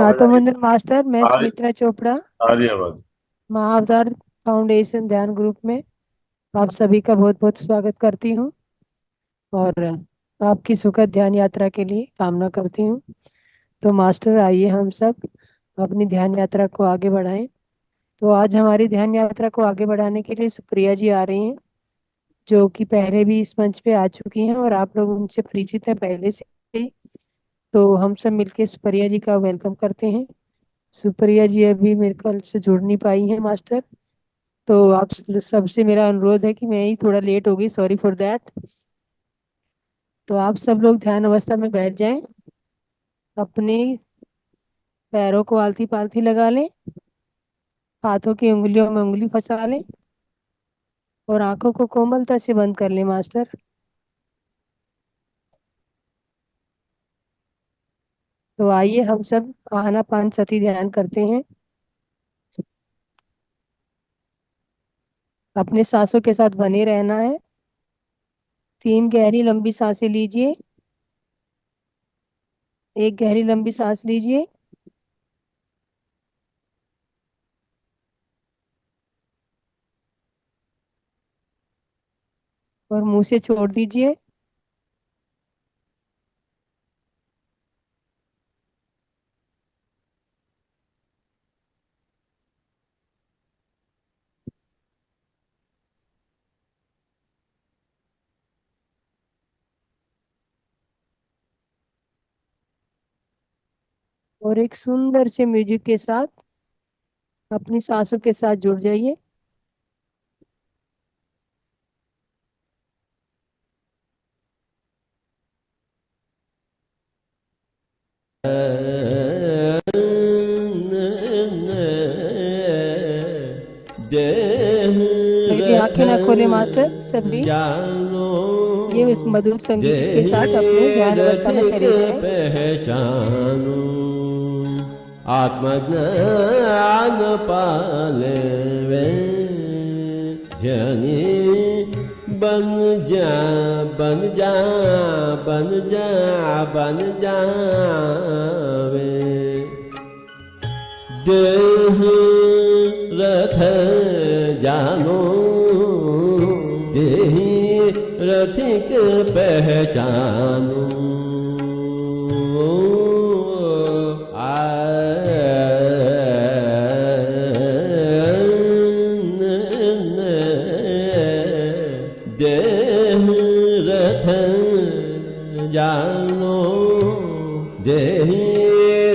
प्रातः आवाज वंदन मास्टर। मैं आ रही सुमित्रा चोपड़ा, आ रही आवाज। महाअवतार फाउंडेशन ध्यान ग्रुप में आप सभी का बहुत बहुत स्वागत करती हूँ और आपकी सुखद ध्यान यात्रा के लिए कामना करती हूँ। तो मास्टर, आइए हम सब अपनी ध्यान यात्रा को आगे बढ़ाएं। तो आज हमारी ध्यान यात्रा को आगे बढ़ाने के लिए सुप्रिया जी आ रही हैं, जो कि पहले भी इस मंच पे आ चुकी हैं और आप लोग उनसे परिचित हैं पहले से ही। तो हम सब मिलकर सुप्रिया जी का वेलकम करते हैं। सुप्रिया जी अभी मेरे ख्याल से जुड़ नहीं पाई हैं मास्टर। तो आप सबसे मेरा अनुरोध है कि मैं ही थोड़ा लेट हो गई, सॉरी फॉर दैट। तो आप सब लोग ध्यान अवस्था में बैठ जाएं, अपने पैरों को आलती पालती लगा लें, हाथों की उंगलियों में उंगली फंसा लें और आंखों को कोमलता से बंद कर लें मास्टर। तो आइए हम सब आनापान सती ध्यान करते हैं। अपने सांसों के साथ बने रहना है। 3 गहरी लंबी सांसें लीजिए। एक गहरी लंबी सांस लीजिए और मुंह से छोड़ दीजिए। और एक सुंदर से म्यूजिक के साथ अपनी सांसों के साथ जुड़ जाइए। अभी आंखें ना खोले मास्टर सभी। ये उस मधुर संगीत के साथ अपने ध्यान अवस्था में चले जाएं। पहचानू आत्मज्ञान पाले वे जनी बन जा बन जा बन जा बन जावे देह रथ जानो देही रथिक पहचानो देह रथ जानो देही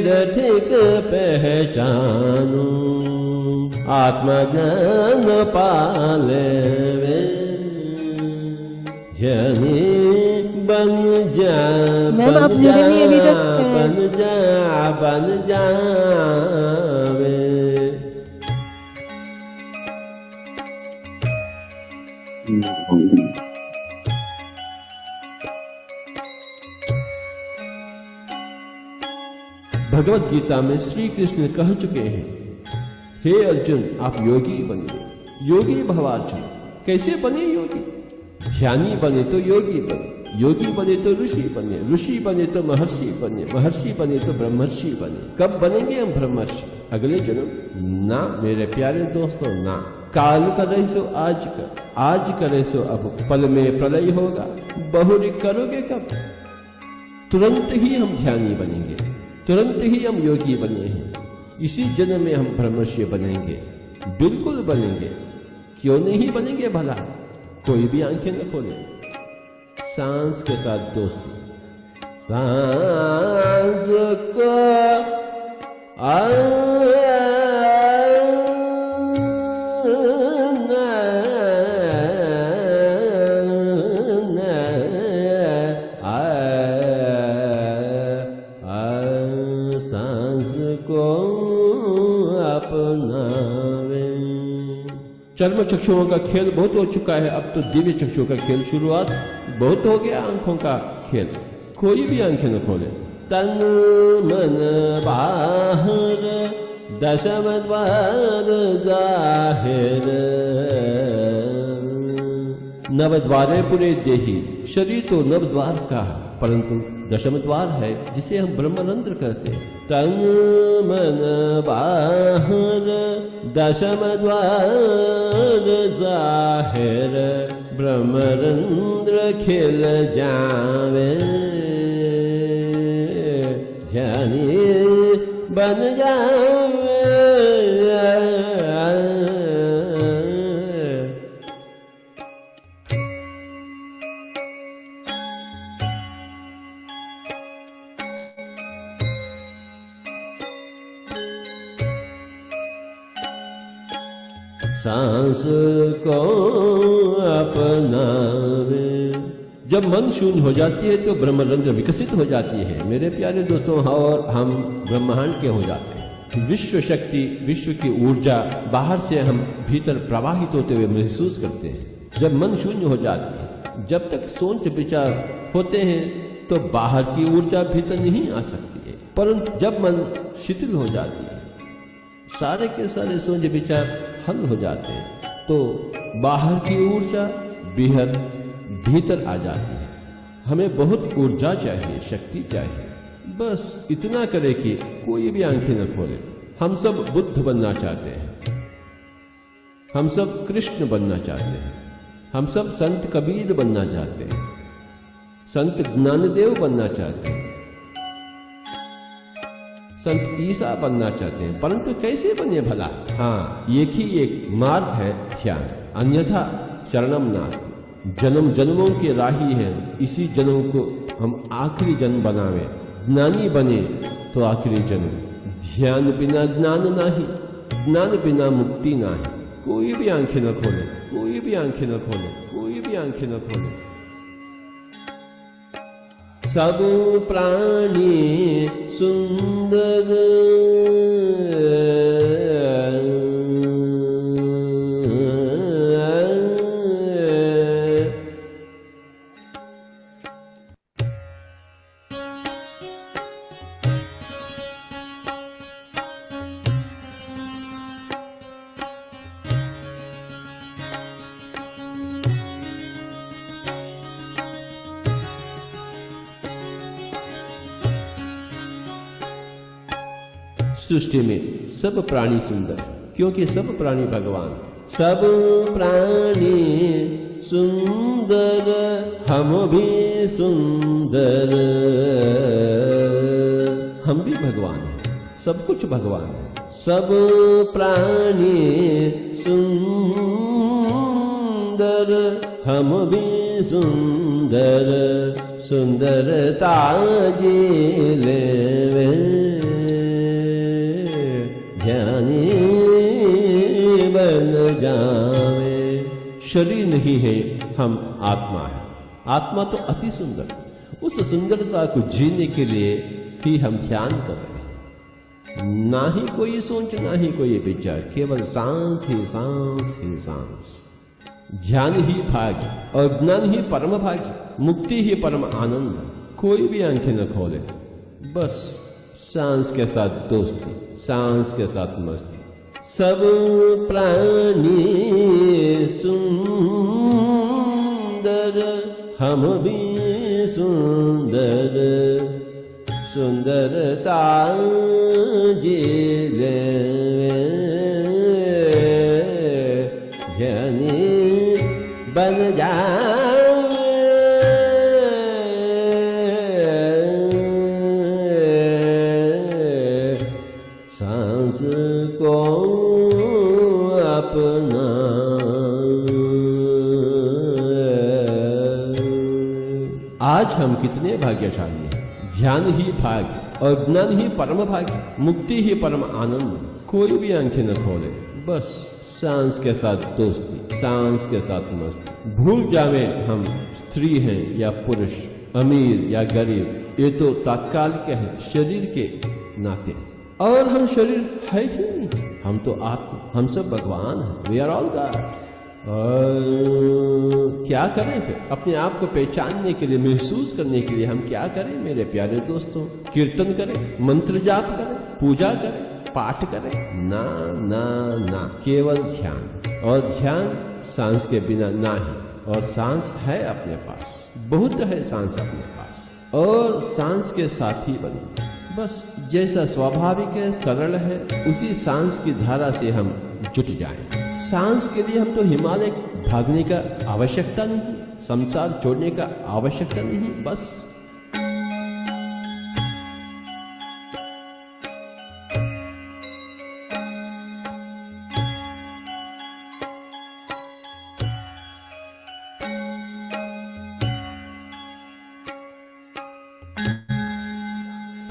रथिक पहचानो आत्मज्ञान पाले वे जनी बन जा मैम आप बन जा जुड़े नहीं अभी तक से। बन जा बन जावे भगवत गीता में श्री कृष्ण कह चुके हैं, हे अर्जुन आप योगी बनिए, योगी भवार्जुन। कैसे बने योगी? ध्यानी बने तो योगी बने, योगी बने तो ऋषि बने, ऋषि बने तो महर्षि बने, महर्षि बने तो ब्रह्मर्षि बने। कब बनेंगे हम ब्रह्मर्षि? अगले जन्म? ना मेरे प्यारे दोस्तों, ना। काल करे सो आज कर, आज करे सो अब, पल में प्रलय होगा, बहुरी करोगे कब? तुरंत ही हम ध्यानी बनेंगे, तुरंत ही हम योगी बने हैं। इसी जन्म में हम ब्रह्मर्षि बनेंगे, बिल्कुल बनेंगे। क्यों नहीं बनेंगे भला? कोई भी आंखें न खोले, सांस के साथ दोस्तों, सांस को सांस को अपनावे। चर्म चक्षुओं का खेल बहुत हो चुका है, अब तो दिव्य चक्षुओं का खेल शुरुआत बहुत हो गया। आंखों का खेल, कोई भी आंखें न खोले। तन मन बाहर दशम द्वार जाहिर, नव द्वारे पुरे देही, शरीर तो नव द्वार का, परंतु दशम द्वार है जिसे हम ब्रह्मरंध्र कहते हैं। तन मन बाहर दशम द्वार जाहिर, ब्रह्मरंध्र खिल जावे, ध्यानी बन जावे। सांस को अपनावे। जब मन शून्य हो जाती है तो ब्रह्मरंध्र विकसित हो जाती है मेरे प्यारे दोस्तों, और हम ब्रह्मांड के हो जाते हैं। विश्व शक्ति, विश्व की ऊर्जा बाहर से हम भीतर प्रवाहित होते हुए महसूस करते हैं। जब मन शून्य हो जाती है, जब तक सोच विचार होते हैं तो बाहर की ऊर्जा भीतर नहीं आ सकती है, परंतु जब मन शिथिल हो जाती है, सारे के सारे सोच विचार हल हो जाते हैं, तो बाहर की ऊर्जा भीतर आ जाती है। हमें बहुत ऊर्जा चाहिए, शक्ति चाहिए। बस इतना करे कि कोई भी आंखें न खोले। हम सब बुद्ध बनना चाहते हैं, हम सब कृष्ण बनना चाहते हैं, हम सब संत कबीर बनना चाहते हैं, संत ज्ञानदेव बनना चाहते हैं, संत ईसा बनना चाहते हैं, परंतु कैसे बने भला? हाँ, एक ही एक मार्ग है, ध्यान, अन्यथा शरणम नास्ति। जन्म जन्मों के राही है, इसी जन्म को हम आखिरी जन्म बनावे। ज्ञानी बने तो आखिरी जन्म। ध्यान बिना ज्ञान नाही, ज्ञान बिना मुक्ति नाही। कोई भी आंखें न खोले, कोई भी आंखें न खोले, कोई भी आंखें न खोले। सब प्राणी सुंदर, सृष्टि में सब प्राणी सुंदर, क्योंकि सब प्राणी भगवान। सब प्राणी सुंदर, हम भी सुंदर। हम भी भगवान हैं, सब कुछ भगवान है। सब प्राणी सुंदर, हम भी सुंदर। सुंदरता जीले ध्यानी बन जावे। शरीर नहीं है, हम आत्मा है। आत्मा तो अति सुंदर, उस सुंदरता को जीने के लिए ही हम ध्यान कर रहे हैं। ना ही कोई सोच, ना ही कोई विचार, केवल सांस ही सांस ही सांस। ध्यान ही भाग्य और ज्ञान ही परम भाग्य, मुक्ति ही परम आनंद। कोई भी आंखें न खोले, बस सांस के साथ दोस्ती, सांस के साथ मस्ती। सब प्राणी सुंदर, हम भी सुंदर। सुंदरता जीले ध्यानी बन जावे। सांस को अपना। आज हम कितने भाग्यशाली हैं। ध्यान ही भाग्य और ज्ञान ही परम भाग्य, मुक्ति ही परम आनंद। कोई भी आंखें न खोले, बस सांस के साथ दोस्ती, सांस के साथ मस्ती। भूल जावे हम स्त्री हैं या पुरुष, अमीर या गरीब, ये तो तात्कालिक है शरीर के नाते। और हम शरीर है ही नहीं, हम तो आत्मा, हम सब भगवान हैं। We are all God. और क्या करें फिर? अपने आप को पहचानने के लिए, महसूस करने के लिए हम क्या करें मेरे प्यारे दोस्तों? कीर्तन करें, मंत्र जाप करें, पूजा करें, पाठ करें? ना ना ना, केवल ध्यान। और ध्यान सांस के बिना ना ही। और सांस है अपने पास, बहुत है सांस अपने पास। और सांस के साथी बने। बस जैसा स्वाभाविक है, सरल है, उसी सांस की धारा से हम जुट जाएं। सांस के लिए हम तो हिमालय भागने का आवश्यकता नहीं, संसार छोड़ने का आवश्यकता नहीं। बस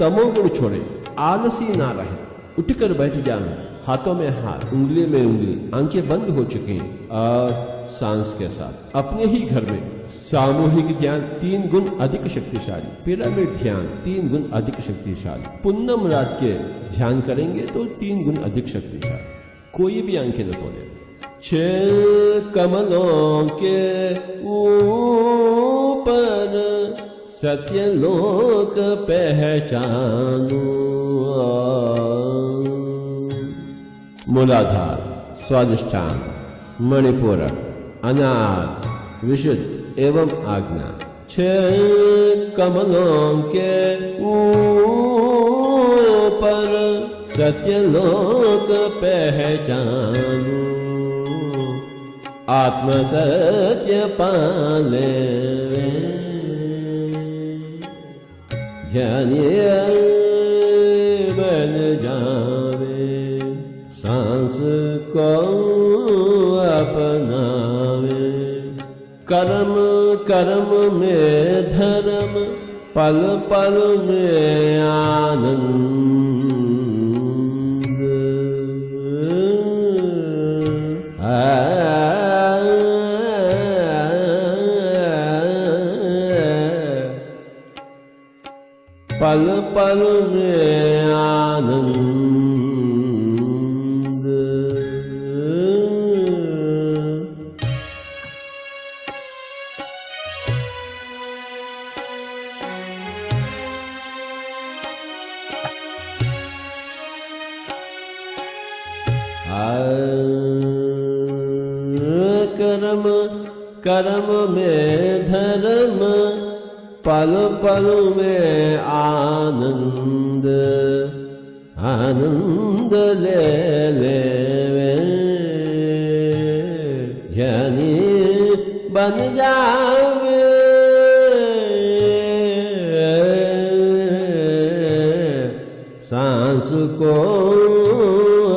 तमोगुण छोड़े, आलसी ना रहे, उठकर बैठ जाए, हाथों में हाथ, उंगली में उंगली, आंखें बंद हो चुकी हैं और सांस के साथ अपने ही घर में सामूहिक ध्यान 3 गुण अधिक शक्तिशाली, पिरामिड ध्यान 3 गुण अधिक शक्तिशाली, पूनम रात के ध्यान करेंगे तो 3 गुण अधिक शक्तिशाली। कोई भी आंखें न खोले। 6 कमलों के ऊपर सत्यलोक पहचानो। मूलाधार, स्वादिष्ठान, मणिपूरक, अनाद, विशुद्ध एवं आज्ञा। 6 कमलों के ऊपर सत्यलोक पहचानो। आत्म सत्य पाले जानिए बन जावे। सांस को अपनावे। कर्म कर्म में धर्म, पल पल में आनंद। पल पल में आनंद। कर्म कर्म में धर्म, पल पल में आनंद। आनंद ले ले ज्ञानी बन जावे। सांस को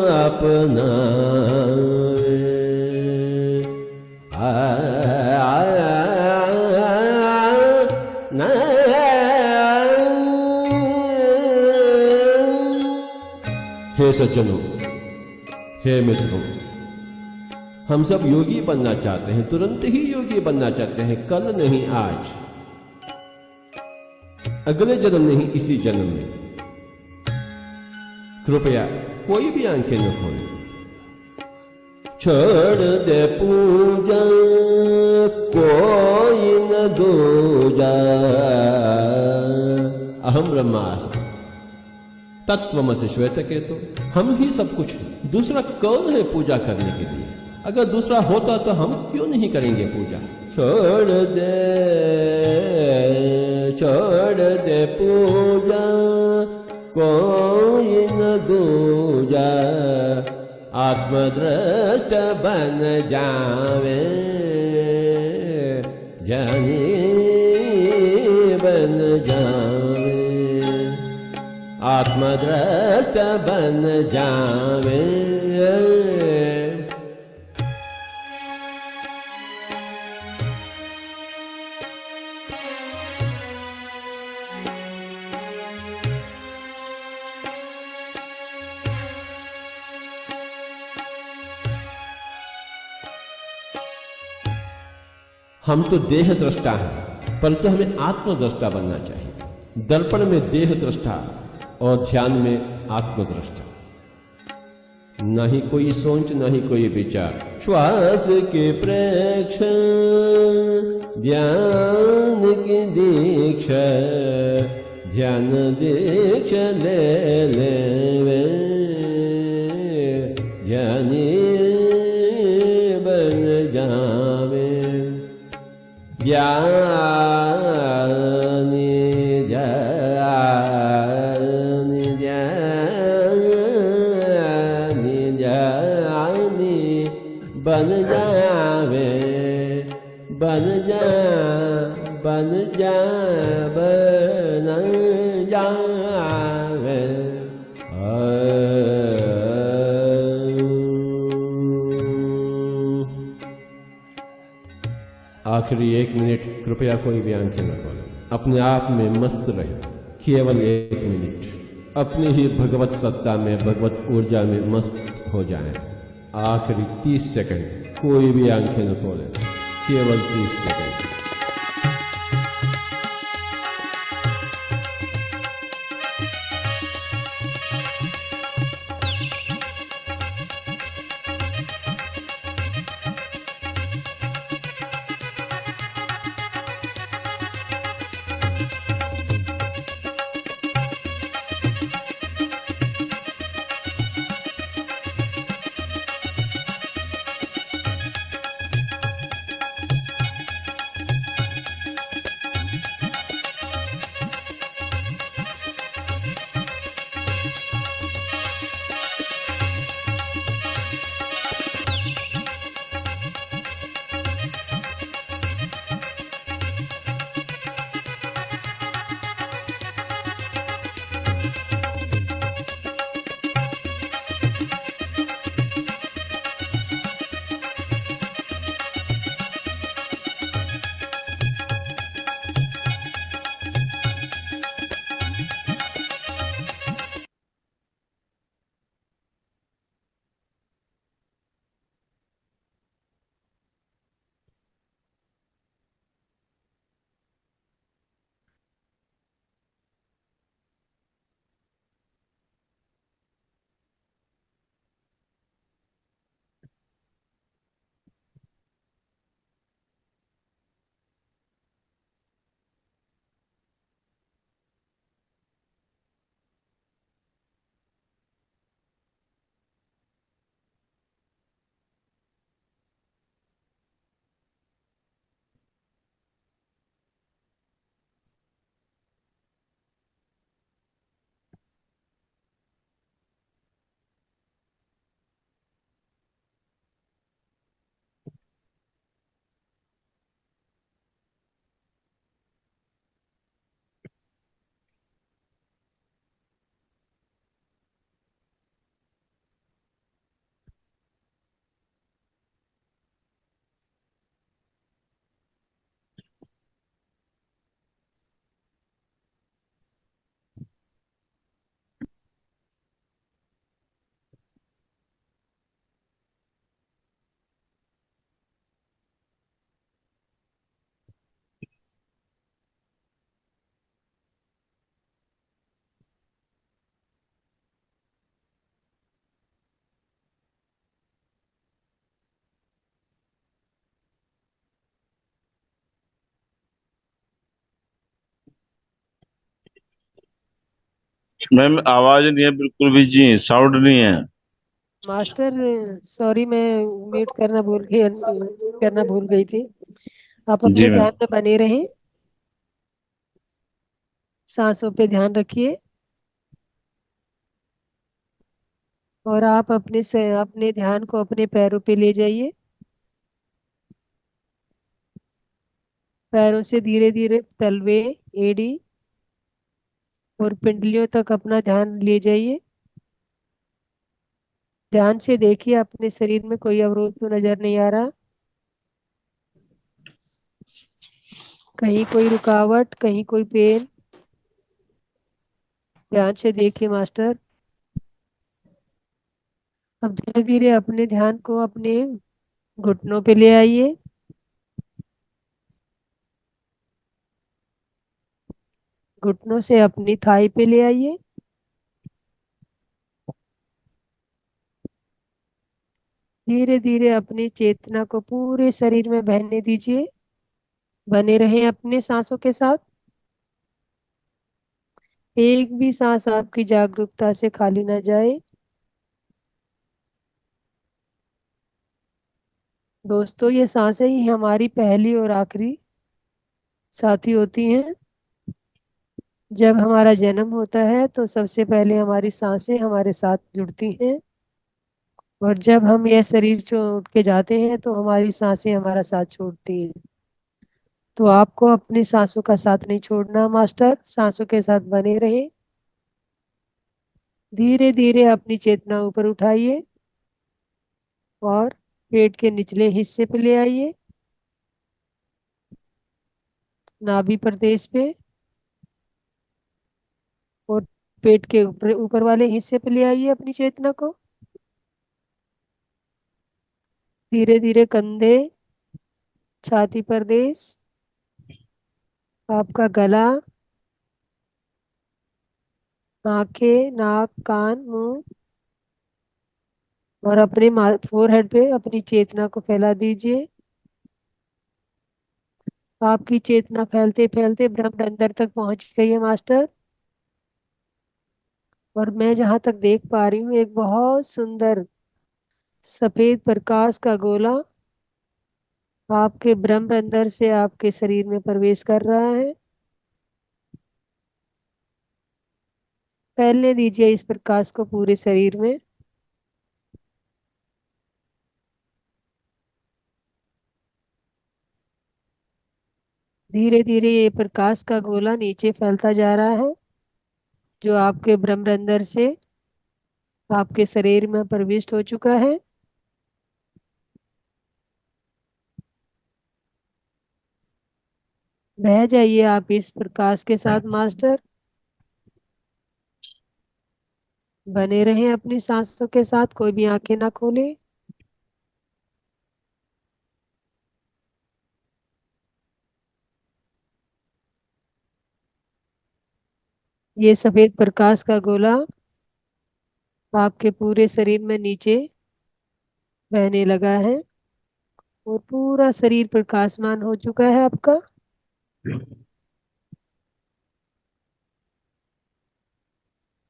अपना हे सज्जनों, हे मित्रों, हम सब योगी बनना चाहते हैं, तुरंत ही योगी बनना चाहते हैं, कल नहीं आज, अगले जन्म नहीं इसी जन्म में। कृपया कोई भी आंखें न खोलें। छोड़ दे पूजा कोई न दूजा। अहम ब्रह्मास्मि तत्वमसि श्वेतकेतो। हम ही सब कुछ है, दूसरा कौन है पूजा करने के लिए? अगर दूसरा होता तो हम क्यों नहीं करेंगे पूजा? छोड़ दे पूजा कोई न दूजा। आत्मदृष्ट बन जावे ज्ञानी बन जावे। आत्मदृष्ट बन जावे। हम तो देह दृष्टा हैं, परंतु हमें आत्मदृष्टा बनना चाहिए। दर्पण में देह दृष्टा और ध्यान में आत्मदृष्टा। न ही कोई सोच, न ही कोई विचार। श्वास के प्रेक्षण, ध्यान की दीक्षा। ध्यान दीक्षा ले ले ध्यानी बन जावे। ज्ञानी जावे, बन जा, बन जा, बन जावे। आखिरी 1 मिनट कृपया कोई भी आंखें न खोलें, अपने आप में मस्त रहे, केवल 1 मिनट अपनी ही भगवत सत्ता में, भगवत ऊर्जा में मस्त हो जाएं। आखिरी 30 सेकंड कोई भी आंखें न खोलें, केवल 30 सेकंड। मैम आवाज नहीं है बिल्कुल भी जी, साउंड नहीं है। मास्टर, सॉरी, मैं म्यूट करना भूल गई थी। आप जी अपने मैम। ध्यान में बने रहें, सांसों पे ध्यान रखिए। और आप अपने ध्यान को अपने पैरों पे ले जाइए। पैरों से धीरे धीरे तलवे, एड़ी और पिंडलियों तक अपना ध्यान ले जाइए। ध्यान से देखिए अपने शरीर में कोई अवरोध तो नजर नहीं आ रहा, कहीं कोई रुकावट, कहीं कोई पेन। ध्यान से देखिए मास्टर। अब धीरे धीरे अपने ध्यान को अपने घुटनों पे ले आइए। घुटनों से अपनी थाई पे ले आइए। धीरे धीरे अपनी चेतना को पूरे शरीर में बहने दीजिए। बने रहें अपने सांसों के साथ। एक भी सांस आपकी जागरूकता से खाली ना जाए। दोस्तों, ये सांसें ही हमारी पहली और आखिरी साथी होती हैं। जब हमारा जन्म होता है तो सबसे पहले हमारी सांसें हमारे साथ जुड़ती हैं और जब हम यह शरीर छोड़ के जाते हैं तो हमारी सांसें हमारा साथ छोड़ती हैं। तो आपको अपनी सांसों का साथ नहीं छोड़ना मास्टर, सांसों के साथ बने रहे। धीरे धीरे अपनी चेतना ऊपर उठाइए और पेट के निचले हिस्से पे ले आइए, नाभि प्रदेश पे, और पेट के ऊपर ऊपर वाले हिस्से पे ले आइए अपनी चेतना को। धीरे धीरे कंधे, छाती प्रदेश, आपका गला, आंखें, नाक, कान, मुंह, और अपने फोरहेड पे अपनी चेतना को फैला दीजिए। आपकी चेतना फैलते फैलते ब्रह्म अंदर तक पहुंच गई है मास्टर। और मैं जहां तक देख पा रही हूँ एक बहुत सुंदर सफेद प्रकाश का गोला आपके ब्रह्म अंदर से आपके शरीर में प्रवेश कर रहा है। फैलने दीजिए इस प्रकाश को पूरे शरीर में। धीरे धीरे ये प्रकाश का गोला नीचे फैलता जा रहा है, जो आपके ब्रह्म अंदर से आपके शरीर में प्रविष्ट हो चुका है। बह जाइए आप इस प्रकाश के साथ मास्टर। बने रहें अपनी सांसों के साथ, कोई भी आंखें ना खोले। ये सफेद प्रकाश का गोला आपके पूरे शरीर में नीचे बहने लगा है और पूरा शरीर प्रकाशमान हो चुका है आपका।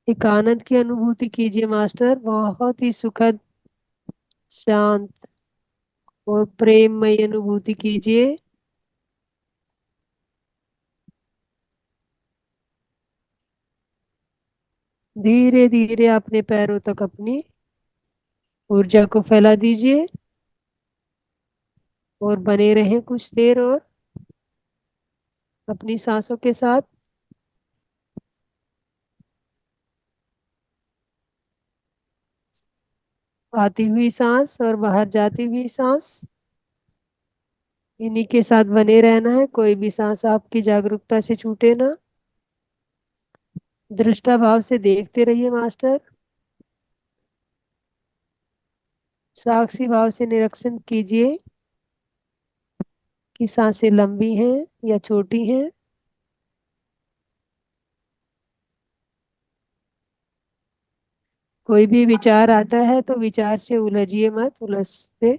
एक आनंद की अनुभूति कीजिए मास्टर, बहुत ही सुखद, शांत और प्रेममय अनुभूति कीजिए। धीरे धीरे अपने पैरों तक अपनी ऊर्जा को फैला दीजिए और बने रहें कुछ देर और अपनी सांसों के साथ। आती हुई सांस और बाहर जाती हुई सांस, इन्हीं के साथ बने रहना है, कोई भी सांस आपकी जागरूकता से छूटे ना। दृष्टा भाव से देखते रहिए मास्टर। साक्षी भाव से निरीक्षण कीजिए कि सांसें लंबी हैं या छोटी हैं। कोई भी विचार आता है तो विचार से उलझिए मत, उलझते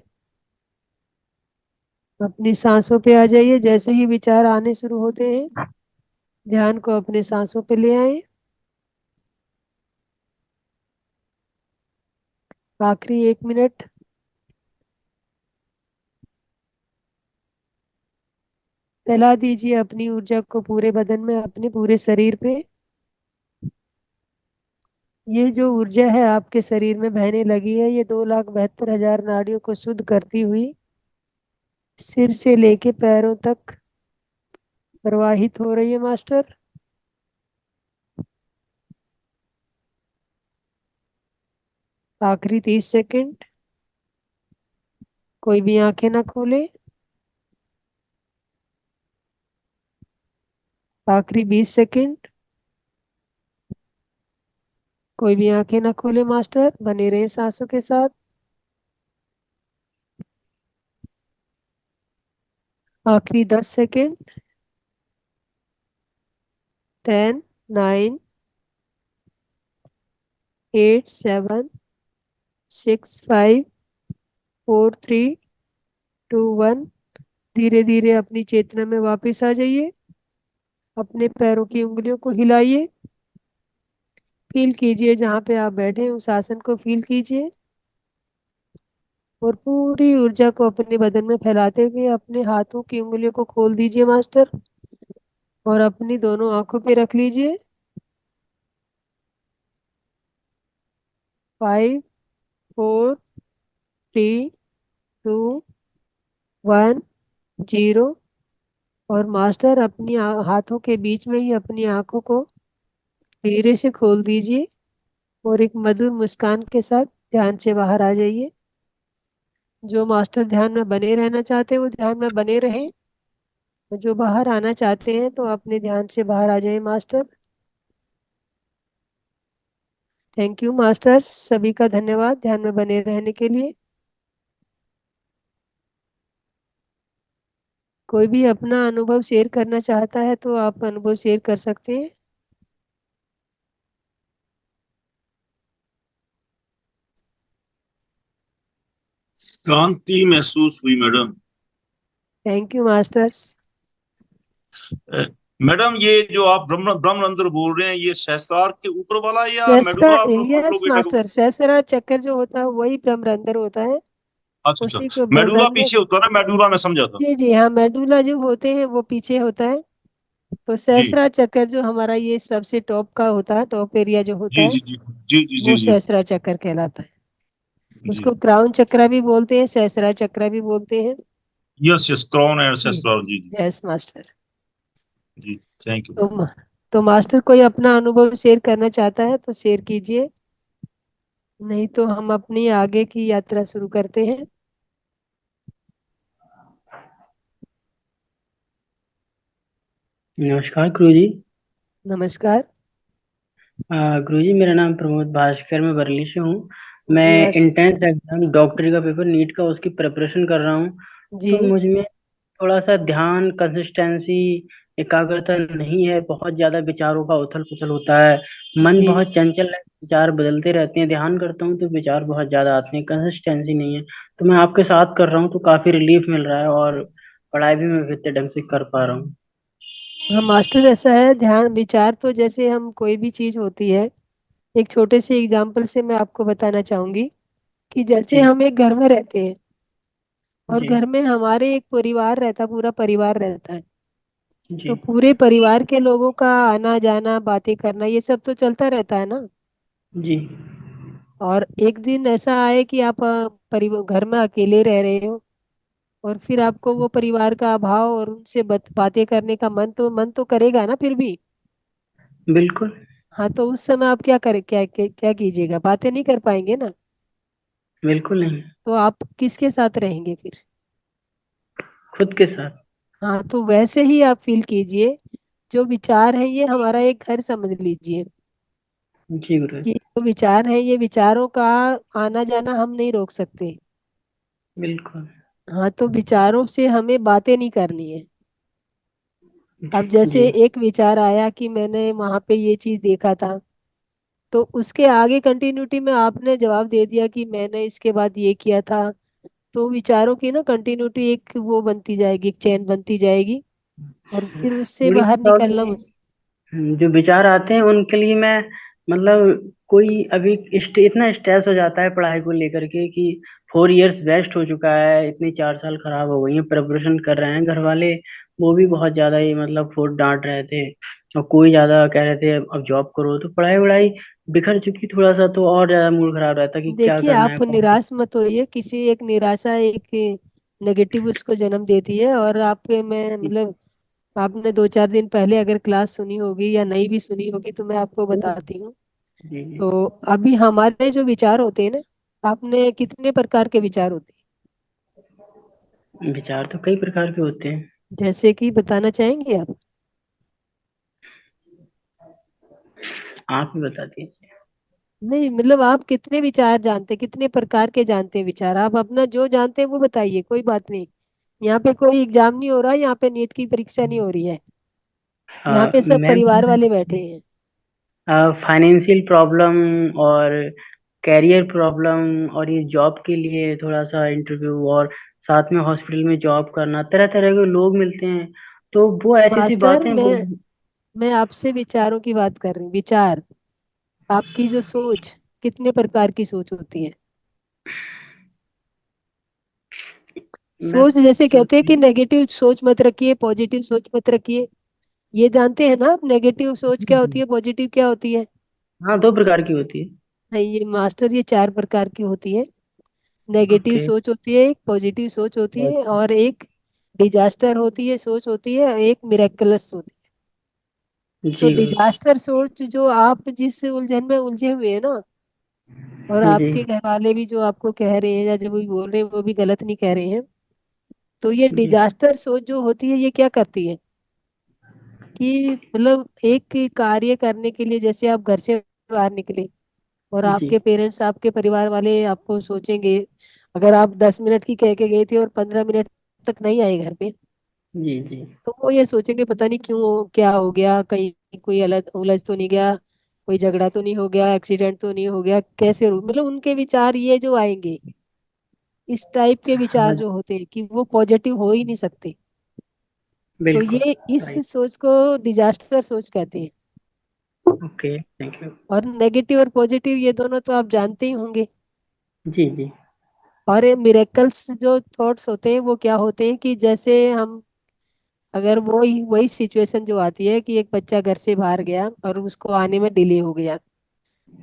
अपनी सांसों पे आ जाइए। जैसे ही विचार आने शुरू होते हैं ध्यान को अपने सांसों पे ले आए। आखिरी 1 मिनट। फैला दीजिए अपनी ऊर्जा को पूरे बदन में, अपने पूरे शरीर पे। ये जो ऊर्जा है आपके शरीर में बहने लगी है, ये 2,72,000 नाड़ियों को शुद्ध करती हुई सिर से लेके पैरों तक प्रवाहित हो रही है मास्टर। आखिरी 30 सेकंड। कोई भी आंखें ना खोले। आखिरी 20 सेकंड। कोई भी आंखें ना खोले मास्टर, बने रहे सांसों के साथ। आखिरी 10 सेकंड। 10, 9, 8, 7, 6, 5, 4, 3, 2, 1। धीरे धीरे अपनी चेतना में वापस आ जाइए। अपने पैरों की उंगलियों को हिलाइए। फील कीजिए जहाँ पे आप बैठे हैं उस आसन को फील कीजिए और पूरी ऊर्जा को अपने बदन में फैलाते हुए अपने हाथों की उंगलियों को खोल दीजिए मास्टर और अपनी दोनों आंखों पे रख लीजिए। 5, 4, 3, 2, 1, 0। और मास्टर अपनी हाथों के बीच में ही अपनी आंखों को धीरे से खोल दीजिए और एक मधुर मुस्कान के साथ ध्यान से बाहर आ जाइए। जो मास्टर ध्यान में बने रहना चाहते हैं वो ध्यान में बने रहें, और जो बाहर आना चाहते हैं तो अपने ध्यान से बाहर आ जाए मास्टर। थैंक यू मास्टर्स, सभी का धन्यवाद ध्यान में बने रहने के लिए। कोई भी अपना अनुभव शेयर करना चाहता है तो आप अनुभव शेयर कर सकते हैं। शांति महसूस हुई madam. Thank you masters. A, madam, ये जो आप ब्रह्म ब्रह्मरंध्र बोल रहे हैं, ये सहस्रार के ऊपर वाला या सहस्रा, मेडुला यस ऑब्लोंगेटा? मास्टर, सहस्रा चक्कर जो होता है वही ब्रह्मरंध्र होता है, अच्छा अच्छा। उसी को मेडुला ब्रह्मरंध्र। पीछे होता है ना, मेडुला में समझा था। जी जी हाँ, मेडुला जो होते हैं वो पीछे होता है। तो जी सहस्रा चक्कर जो हमारा ये सबसे टॉप का होता है, टॉप एरिया जो होता जी है जी जी जी जी जी वो जी सहस्रा चक्कर कहलाता है। जी। उसको क्राउन चक्र भी बोलते हैं, सहस्रा चक्र भी बोलते हैं। यस यस, क्रॉन एंड जी सहस्रार। जी जी यस मास्टर। जी। Thank you. तो तो मास्टर कोई अपना अनुभव शेयर करना चाहता है तो शेयर कीजिए, नहीं तो हम अपनी आगे की यात्रा शुरू करते हैं। नमस्कार गुरुजी। नमस्कार। गुरुजी, मेरा नाम प्रमोद भास्कर, मैं बरेली से हूँ। मैं जी मास्टर। इंट्रेंस एग्जाम डॉक्टरी का पेपर नीट का उसकी प्रिपरेशन कर रहा हूँ। जी तो मुझ में थोड़ा सा ध्यान, कंसिस्टेंसी, एकाग्रता नहीं है। बहुत ज्यादा विचारों का उथल पुथल होता है। मन जी। बहुत चंचल है, विचार बदलते रहते हैं। ध्यान करता हूँ तो विचार बहुत ज्यादा आते हैं, कंसिस्टेंसी नहीं है। तो मैं आपके साथ कर रहा हूँ तो काफी रिलीफ मिल रहा है, और पढ़ाई भी मैं बेहतर ढंग से कर पा रहा हूँ। हाँ मास्टर, ऐसा है, ध्यान विचार तो जैसे हम कोई भी चीज होती है, एक छोटे से एग्जाम्पल से मैं आपको बताना चाहूंगी कि जैसे जी हम एक घर में रहते हैं और जी घर में हमारे एक परिवार रहता, पूरा परिवार रहता है। तो जी पूरे परिवार के लोगों का आना जाना, बातें करना, ये सब तो चलता रहता है ना। जी। और एक दिन ऐसा आए कि आप परिवार घर में अकेले रह रहे हो, और फिर आपको वो परिवार का अभाव और उनसे बातें करने का मन तो करेगा ना फिर भी। बिल्कुल। हाँ, तो उस समय आप क्या करें, क्या कीजिएगा, बातें नहीं कर पाएंगे ना। बिल्कुल नहीं। तो आप किसके साथ रहेंगे फिर। खुद के साथ। हाँ, तो वैसे ही आप फील कीजिए, जो विचार है ये हमारा एक घर समझ लीजिए, जी गुरु। कि जो विचार है ये विचारों का आना जाना हम नहीं रोक सकते। बिल्कुल। हाँ, तो विचारों से हमें बातें नहीं करनी है। अब जी। जैसे एक विचार आया कि मैंने वहां पे ये चीज देखा था, तो उसके आगे कंटिन्यूटी में आपने जवाब दे दिया कि मैंने इसके बाद ये किया था। तो विचारों की ना कंटिन्यूटी एक वो बनती जाएगी, एक चेन बनती जाएगी, और फिर उससे थोड़ी सी बाहर निकलना प्रॉब्लम, जो विचार आते हैं उनके लिए मैं, मतलब कोई अभी इतना स्ट्रेस हो जाता है पढ़ाई को लेकर के कि 4 इयर्स वेस्ट हो चुका है, इतनी 4 साल खराब हो गई है। प्रिपरेशन कर रहे हैं घर वाले, वो भी बहुत ज्यादा ही मतलब फोर्स डांट रहे थे, और कोई ज्यादा कह रहे थे अब जॉब करो। तो पढ़ाई वढ़ाई बिखर चुकी थोड़ा सा, तो और ज्यादा मूड खराब रहता कि क्या देखिए, करना है, आप कौन सी। निराश मत होइए, किसी एक निराशा एक नेगेटिव उसको जन्म देती है। और आपके में मतलब आपने 2-4 दिन पहले अगर क्लास सुनी होगी या नहीं भी सुनी होगी तो मैं आपको बताती हूँ। जी जी। तो अभी हमारे जो विचार होते हैं ना, आपने कितने प्रकार के विचार होते विचार तो कई प्रकार के होते हैं। हैं, जैसे कि बताना चाहेंगे आप। आप ही बता दीजिए। नहीं मतलब आप कितने विचार जानते हैं, कितने प्रकार के जानते हैं विचार, आप अपना जो जानते हैं वो बताइए, कोई बात नहीं। यहाँ पे कोई एग्जाम नहीं हो रहा है, यहाँ पे नीट की परीक्षा नहीं हो रही है, यहाँ पे सब मैम, परिवार वाले बैठे हैं। फाइनेंशियल प्रॉब्लम, और कैरियर प्रॉब्लम, और ये जॉब के लिए थोड़ा सा इंटरव्यू, और साथ में हॉस्पिटल में जॉब करना, तरह तरह के लोग मिलते हैं। तो वो ऐसी ऐसी मास्टर, बातें वो। मैं आपसे विचारों की बात कर रही हूँ, विचार, आपकी जो सोच, कितने प्रकार की सोच होती है। मैं सोच जैसे कहते हैं कि नेगेटिव सोच मत रखिए, पॉजिटिव सोच मत रखिए, ये जानते हैं ना आप, नेगेटिव सोच क्या होती है, पॉजिटिव क्या होती है। हाँ, 2 प्रकार की होती है। नहीं, ये मास्टर, ये 4 प्रकार की होती है। Negative okay. सोच होती है, एक पॉजिटिव सोच होती और है, और एक डिजास्टर होती है सोच होती है, एक मिरेकलस होती है। तो जी गुरुजी। डिजास्टर सोच जो आप जिस उलझन में उलझे हुए हैं ना, और जी आपके घर वाले भी जो आपको कह रहे हैं या जो भी बोल रहे हैं वो भी गलत नहीं कह रहे हैं। तो ये जी डिजास्टर सोच जो होती है ये क्या करती है कि मतलब एक कार्य करने के लिए, जैसे आप घर से बाहर निकले और जी आपके पेरेंट्स, आपके परिवार वाले आपको सोचेंगे, अगर आप 10 मिनट की कह के गए थे और 15 मिनट तक नहीं आए घर पे, जी जी तो वो ये सोचेंगे पता नहीं क्यों, क्या हो गया, कहीं कोई अलग उलझ तो नहीं गया, कोई झगड़ा तो नहीं हो गया, एक्सीडेंट तो नहीं हो गया, कैसे मतलब उनके विचार ये जो आएंगे, इस टाइप के विचार हाँ। जो होते हैं कि वो पॉजिटिव हो ही नहीं सकते। तो बिल्कुल। ये इस राइट। सोच को डिजास्टर सोच कहते हैं। Okay, thank you. और नेगेटिव और पॉजिटिव ये दोनों तो आप जानते ही होंगे। जी जी और ये मिरेकल्स जो थॉट्स होते हैं वो क्या होते हैं कि जैसे हम, अगर वही वही सिचुएशन जो आती है कि एक बच्चा घर से बाहर गया और उसको आने में डिले हो गया,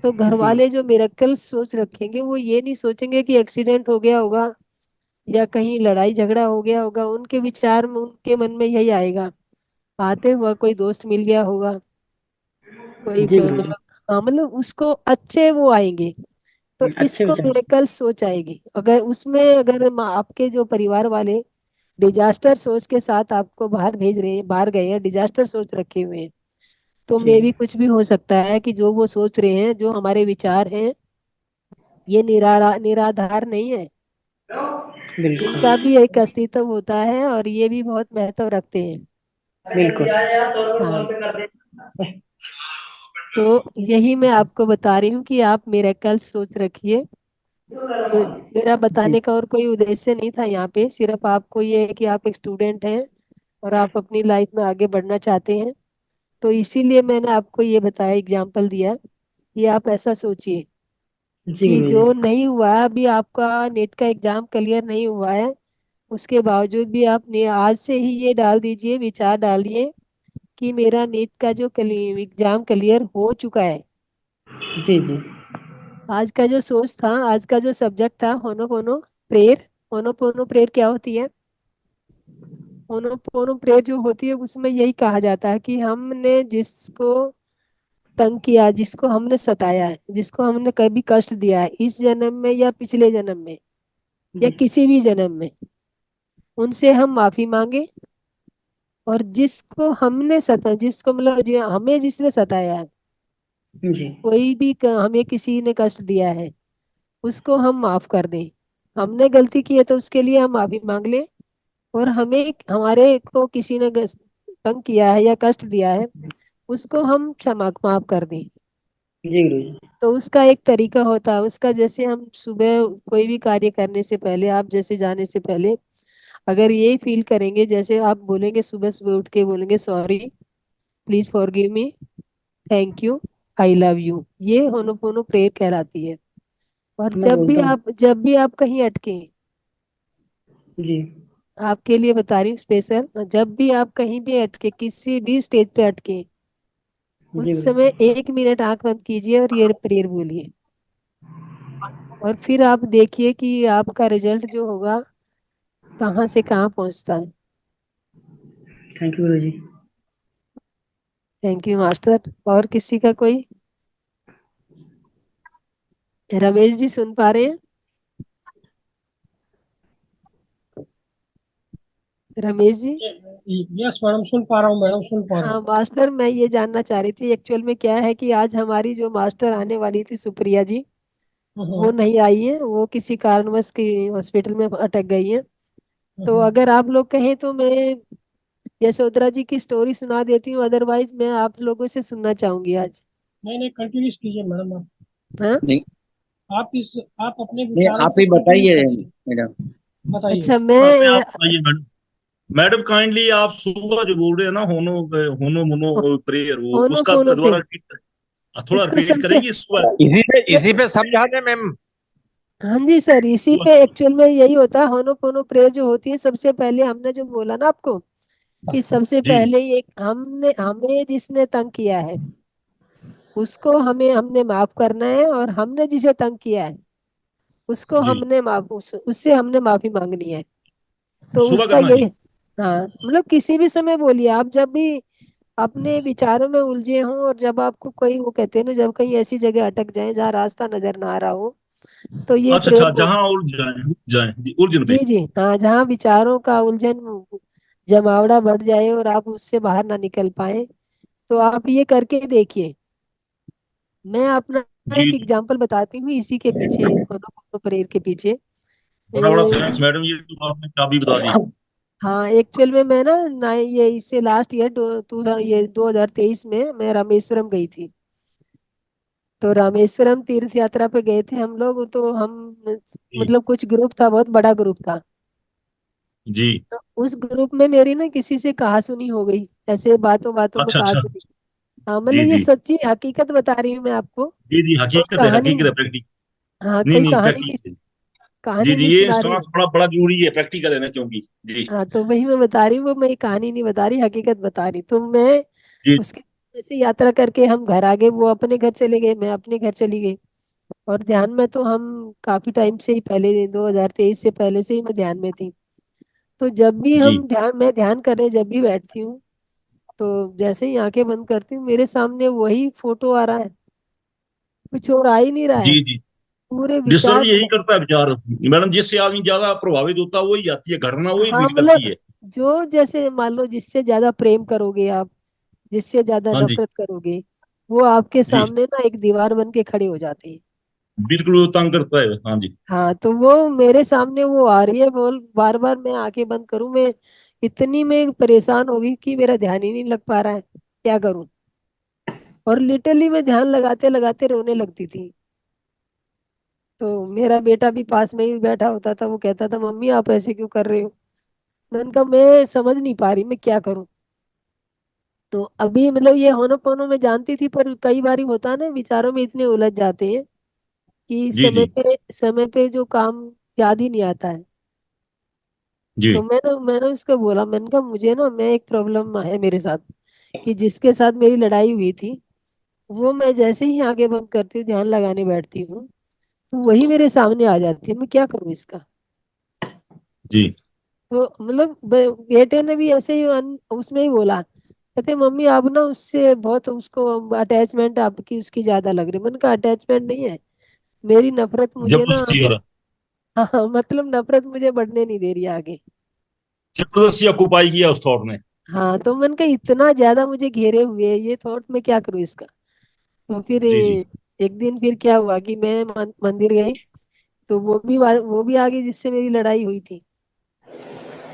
तो घर जी वाले जो मिरेकल्स सोच रखेंगे वो ये नहीं सोचेंगे कि एक्सीडेंट हो गया होगा या कहीं लड़ाई झगड़ा हो गया होगा। उनके विचार में, उनके मन में यही आएगा, आते हुआ कोई दोस्त मिल गया होगा, कोई जी गुरुजी। मतलब, हाँ मतलब उसको अच्छे वो आएंगे। तो अच्छे इसको विचार। मिरेकल सोच आएगी। अगर उसमें अगर आपके जो परिवार वाले डिजास्टर सोच के साथ आपको बाहर भेज रहे हैं, बाहर गए हैं, डिजास्टर सोच रखे हुए हैं, तो जी मे भी कुछ भी हो सकता है कि जो वो सोच रहे हैं, जो हमारे विचार हैं, ये निराधार नहीं है। बिल्कुल। इनका भी एक अस्तित्व होता है और ये भी बहुत महत्व रखते हैं। बिल्कुल। हाँ, तो यही मैं आपको बता रही हूँ कि आप मिरेकल सोच रखिए। जो मेरा जी बताने का और कोई उद्देश्य नहीं था यहाँ पे, सिर्फ आपको ये है कि आप एक स्टूडेंट हैं और आप अपनी लाइफ में आगे बढ़ना चाहते हैं, तो इसीलिए मैंने आपको ये बताया, एग्जाम्पल दिया कि आप ऐसा सोचिए जी कि गुरुजी। जो नहीं हुआ है, अभी आपका नेट का एग्जाम क्लियर नहीं हुआ है, उसके बावजूद भी आपने आज से ही ये डाल दीजिए, विचार डालिए कि मेरा नेट का जो एग्जाम क्लियर हो चुका है। जी जी आज का जो सोच था, आज का जो सब्जेक्ट था, होनोपोनो प्रेयर। होनोपोनो प्रेयर क्या होती है? होनोपोनो प्रेयर जो होती है उसमें यही कहा जाता है कि हमने जिसको तंग किया, जिसको हमने सताया है, जिसको हमने कभी कष्ट दिया है, इस जन्म में या पिछले जन्म में या जी किसी भी जन्म में, उनसे हम माफी मांगे। और जिसको हमने सता जिसको मतलब हमें जिसने सताया है, जी कोई भी हमें किसी ने कष्ट दिया है, उसको हम माफ कर दें। हमने गलती की है तो उसके लिए हम माफी मांग लें। और हमें, हमारे को किसी ने तंग किया है या कष्ट दिया है, उसको हम क्षमा माफ कर दें। जी गुरुजी। तो उसका एक तरीका होता है उसका, जैसे हम सुबह कोई भी कार्य करने से पहले, आप जैसे जाने से पहले अगर ये फील करेंगे, जैसे आप बोलेंगे सुबह सुबह उठ के बोलेंगे, sorry, please forgive me, thank you, I love you, ये होनोपोनो प्रेयर कहलाती है। और मैं बोलता हूँ। जब भी आप कहीं अटके, जी आपके लिए बता रही हूँ स्पेशल, जब भी आप कहीं भी अटके, किसी भी स्टेज पे अटके, जी उस गुरुजी। समय 1 मिनट आंख बंद कीजिए और ये प्रेयर बोलिए। और फिर आप देखिए कि आपका रिजल्ट जो होगा कहाँ से कहाँ पहुंचता है। Thank you Guruji. Thank you master. और किसी का कोई? रमेश जी सुन पा रहे हैं? रमेश जी? यस मैडम, सुन पा रहा हूँ मैडम, सुन पा रहा हाँ हूँ। मास्टर, मैं ये जानना चाह रही थी, एक्चुअल में क्या है कि आज हमारी जो मास्टर आने वाली थी, सुप्रिया जी, वो हम्म, नहीं आई है, वो किसी कारणवश की हॉस्पिटल में अटक गई है। तो हम्म। अगर आप लोग कहें तो मैं यशोधरा जी की स्टोरी सुना देती हूँ, अदरवाइज मैं आप लोगों से सुनना चाहूंगी आज। नहीं नहीं, कंटिन्यू कीजिए मैडम आप। हाँ, नहीं आप इस आप अपने नहीं, विचारों आप को ही कंटिन्यू बताइए करिए। मैडम। बताइए। अच्छा में मैं, आप बताइए मैडम। मैडम काइंडली आप सुबह जो बोल रहे हैं ना, होनो होनो मोनो प्रेयर, वो होनो उसका फोनो दोबारा पे, रिपीट, थोड़ा इसको रिपीट सबसे, करेंगे सुबह। इसी पे समझा दे मैम। हाँ जी सर, इसी पे एक्चुअल में यही होता है। होनो फोनो प्रेयर जो होती है, सबसे पहले हमने जो बोला ना आपको कि सबसे जी पहले एक हमने, हमें जिसने तंग किया है उसको हमने माफ करना है, और हमने जिसे तंग किया है उसको जी हमने उससे हमने माफी मांगनी है। तो सुबह उसका करना यही, जी। हाँ मतलब किसी भी समय बोलिए आप, जब भी अपने विचारों में उलझे हों और जब आपको कोई, वो कहते हैं ना, जब कहीं ऐसी जगह अटक जाए जहाँ रास्ता नजर ना आ रहा हो, तो ये अच्छा प्रेयर अच्छा, बोल। जहां उलझ जाए जी, उलझन जी पे। जी हाँ, जहाँ विचारों का उलझन, जमावड़ा बढ़ जाए और आप उससे बाहर ना निकल पाए, तो आप ये करके देखिए। मैं अपना जी एक जी, एग्जांपल बताती हूँ इसी के पीछे, होनो प्रेयर के पीछे। बड़ा बड़ा ए, थैंक्स मैडम, ये तो आपने चाबी बता दी। हाँ, एक्चुअल में मैं ना ये इससे लास्ट ईयर ये 2023 में मैं रामेश्वरम गई थी। तो रामेश्वरम तीर्थ यात्रा पे गए थे हम लोग, तो हम जी मतलब कुछ ग्रुप था, बहुत बड़ा ग्रुप था। जी। तो उस ग्रुप में मेरी ना किसी से कहासुनी हो गई, ऐसे बातों बातों में अच्छा अच्छा। कहासुनी। हाँ जी मतलब ये जी सच्ची हकीकत बता रही हूँ मैं आपको, जी जी, कोई हकीकत है, कहानी हकीकत नहीं। है, प्रैक्टिक। हाँ, नहीं कोई नहीं, कहानी नहीं, प्रैक्टिक है। जी कहानी जी, नहीं ये सुना रही इंस्टॉलेंस हूँ। बड़ा बड़ा जरूरी है, प्रैक्टिकल है ना, क्योंकि जी हाँ, तो वही मैं बता रही हूँ, वो मैं कहानी नहीं बता रही, हकीकत बता रही। तो मैं जी उसके जैसे यात्रा करके हम घर आ गए, वो अपने घर चले गए, मैं अपने घर चली गई। और ध्यान में तो हम काफी टाइम से ही, पहले 2023 से पहले से ही मैं ध्यान में थी। तो जब भी जी मैं ध्यान करने जब भी बैठती हूँ, तो जैसे ही आंखें बंद करती हूँ, मेरे सामने वही फोटो आ रहा है, कुछ और आ ही नहीं रहा है। जी जी। पूरे डिस्टर्ब विचार यही करता है विचार मैडम, जिससे आदमी ज्यादा प्रभावित होता है वही आती है, घटना वही हाँ बीट मतलब, करती है। जो जैसे मान लो जिससे ज्यादा प्रेम करोगे आप, जिससे ज्यादा हाँ जी। नफरत करोगे, वो आपके जी, सामने ना एक दीवार बन के खड़े हो जाते हैं। बिल्कुल वो तंग करता है, हाँ जी। हाँ, तो वो मेरे सामने वो आ रही है, बोल बार बार मैं आंखें बंद करूं, मैं इतनी मैं परेशान हो गई कि मेरा ध्यान ही नहीं लग पा रहा है, क्या करूं। और लिटरली मैं ध्यान लगाते लगाते रोने लगती थी। तो मेरा बेटा भी पास में ही बैठा होता था, वो कहता था, मम्मी आप ऐसे क्यों कर रहे हो। मैंने कहा मैं समझ नहीं पा रही, मैं क्या करूं। तो अभी मतलब ये होनोपोनो में जानती थी, पर कई बार होता है ना, विचारों में इतने उलझ जाते हैं कि जी जी समय पे जो काम याद ही नहीं आता है। तो जी मैंने उसको बोला, मैंने कहा मुझे ना, मैं एक प्रॉब्लम है मेरे साथ, कि जिसके साथ मेरी लड़ाई हुई थी, वो मैं जैसे ही आगे बंद करती हूँ, ध्यान लगाने बैठती हूँ, तो वही मेरे सामने आ जाती है, मैं क्या करूँ इसका। जी। तो मतलब बेटे ने भी ऐसे ही उसमें ही बोला, कहते मम्मी आप ना उससे बहुत, उसको अटैचमेंट आपकी उसकी ज्यादा लग रही है। मैंने कहा अटैचमेंट नहीं है, मेरी नफरत मुझे ना, जबरदस्ती हो रहा, हाँ मतलब नफरत मुझे बढ़ने नहीं दे रही है आगे। जबरदस्ती ऑक्यूपाई किया उस थॉट ने। हाँ, तो मैंने कहा इतना ज्यादा मुझे घेरे हुए है ये थॉट, मैं क्या करूँ इसका। तो फिर जी जी एक दिन फिर क्या हुआ कि मैं मंदिर गई, तो वो भी आ गई जिससे मेरी लड़ाई हुई थी।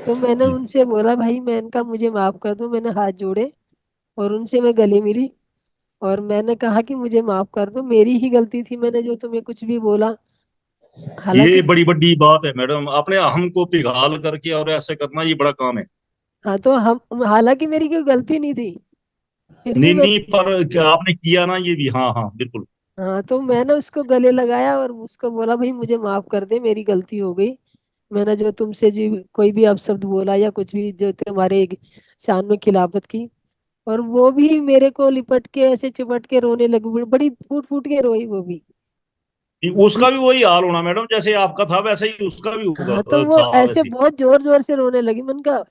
तो मैंने जी। उनसे बोला, भाई मैं इनका, मुझे माफ कर दो। मैंने हाथ जोड़े और उनसे मैं गले मिली, और मैंने कहा कि मुझे माफ कर दो, मेरी ही गलती थी, मैंने जो तुम्हें कुछ भी बोला। हालांकि, ये बड़ी बड़ी बात है मैडम, अपने अहम को पिघाल करके और ऐसे करना, ये बड़ा काम है। हाँ तो हम, हालांकि मेरी कोई गलती नहीं थी, फिर भी नहीं मैं, नहीं, पर क्या आपने किया ना, ये भी, हाँ हाँ बिल्कुल। हाँ तो मैंने उसको गले लगाया और उसको बोला, भाई मुझे माफ कर दे, मेरी गलती हो गई। मैंने जो तुमसे जो कोई भी अपशब्द बोला या कुछ भी जो तुम्हारे शान में खिलाफत की। और वो भी मेरे को लिपट के ऐसे चिपट के रोने लगी, बड़ी फूट फूट के रोई वो भी। उसका भी वही हाल होना मैडम, जैसे आपका था वैसे ही उसका भी होगा, हाँ, तो वो था ऐसे वैसे। बहुत जोर जोर से रोने लगी। मैंने कहा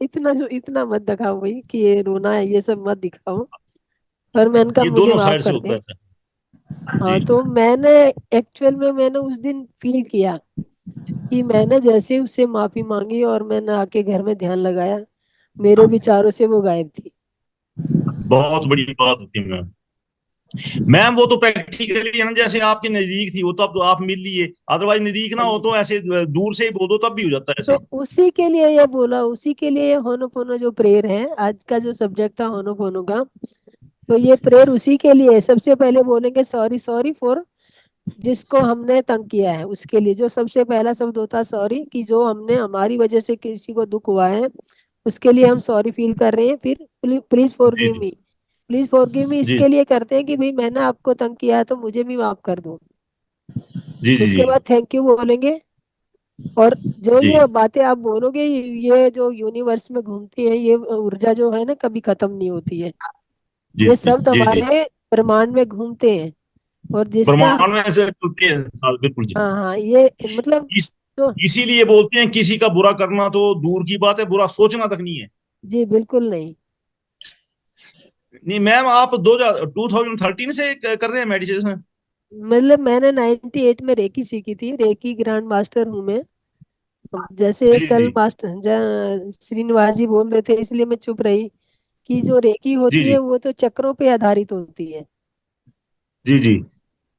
इतना मत दिखाओ भाई कि ये रोना है, ये सब मत दिखाओ। पर मैंने कहा ये मुझे दोनों माफ साइड से कर होता दे। है ऐसा। हाँ, जी तो मैंने एक्चुअल में मैंने उस दिन फील किया कि मैंने जैसे उससे माफी मांगी और मैंने आके घर में ध्यान लगाया, मेरे विचारों से वो गायब थी। बहुत बड़ी बात होती है मैम। मैम वो तो प्रैक्टिकली है ना, जैसे आपके नजदीक थी वो, तब तो आप मिल लिए, अदरवाइज नजदीक ना हाँ हो जी। तो ऐसे दूर से ही बोल दो तब भी हो जाता है तो ऐसे। उसी के लिए ये बोला, उसी के लिए ये होनोपोनो जो प्रेयर है, आज का जो सब्जेक्ट था होनोपोनो का, तो ये प्रेयर उसी के लिए है। सबसे पहले बोलेंगे सॉरी, सॉरी फॉर, जिसको हमने तंग किया है उसके लिए, जो सबसे पहला शब्द होता है सॉरी, कि जो हमने, हमारी वजह से किसी को दुख हुआ है, उसके लिए हम सॉरी फील कर रहे हैं। फिर प्लीज जी फॉरगिव जी मी, प्लीज फॉरगिव मी जी इसके लिए करते हैं कि भाई मैंने आपको तंग किया है तो मुझे भी माफ कर दो। जी जी उसके जी बाद थैंक यू बोलेंगे। और जो जी ये बातें आप बोलोगे, ये जो यूनिवर्स में घूमती है, ये ऊर्जा जो है ना, कभी खत्म नहीं होती है। जी ये जी शब्द जी जी हमारे ब्रह्मांड में घूमते हैं। और जिसका ब्रह्मांड में से चलते हैं बिल्कुल जी। हाँ हाँ ये मतलब इस तो इसीलिए बोलते हैं किसी का बुरा करना तो दूर की बात है, बुरा सोचना तक नहीं है। जी बिल्कुल नहीं। नहीं मैम, आप 2013 से कर रहे हैं मेडिटेशन? मतलब मैंने 98 में रेकी सीखी थी, रेकी ग्रैंड मास्टर हूँ मैं। अब जैसे जी कल जी मास्टर श्रीनिवास जी बोल रहे थे इसलिए मैं चुप रही कि जो रेकी जी होती है जी वो तो चक्रों पे आधारित होती है। जी जी।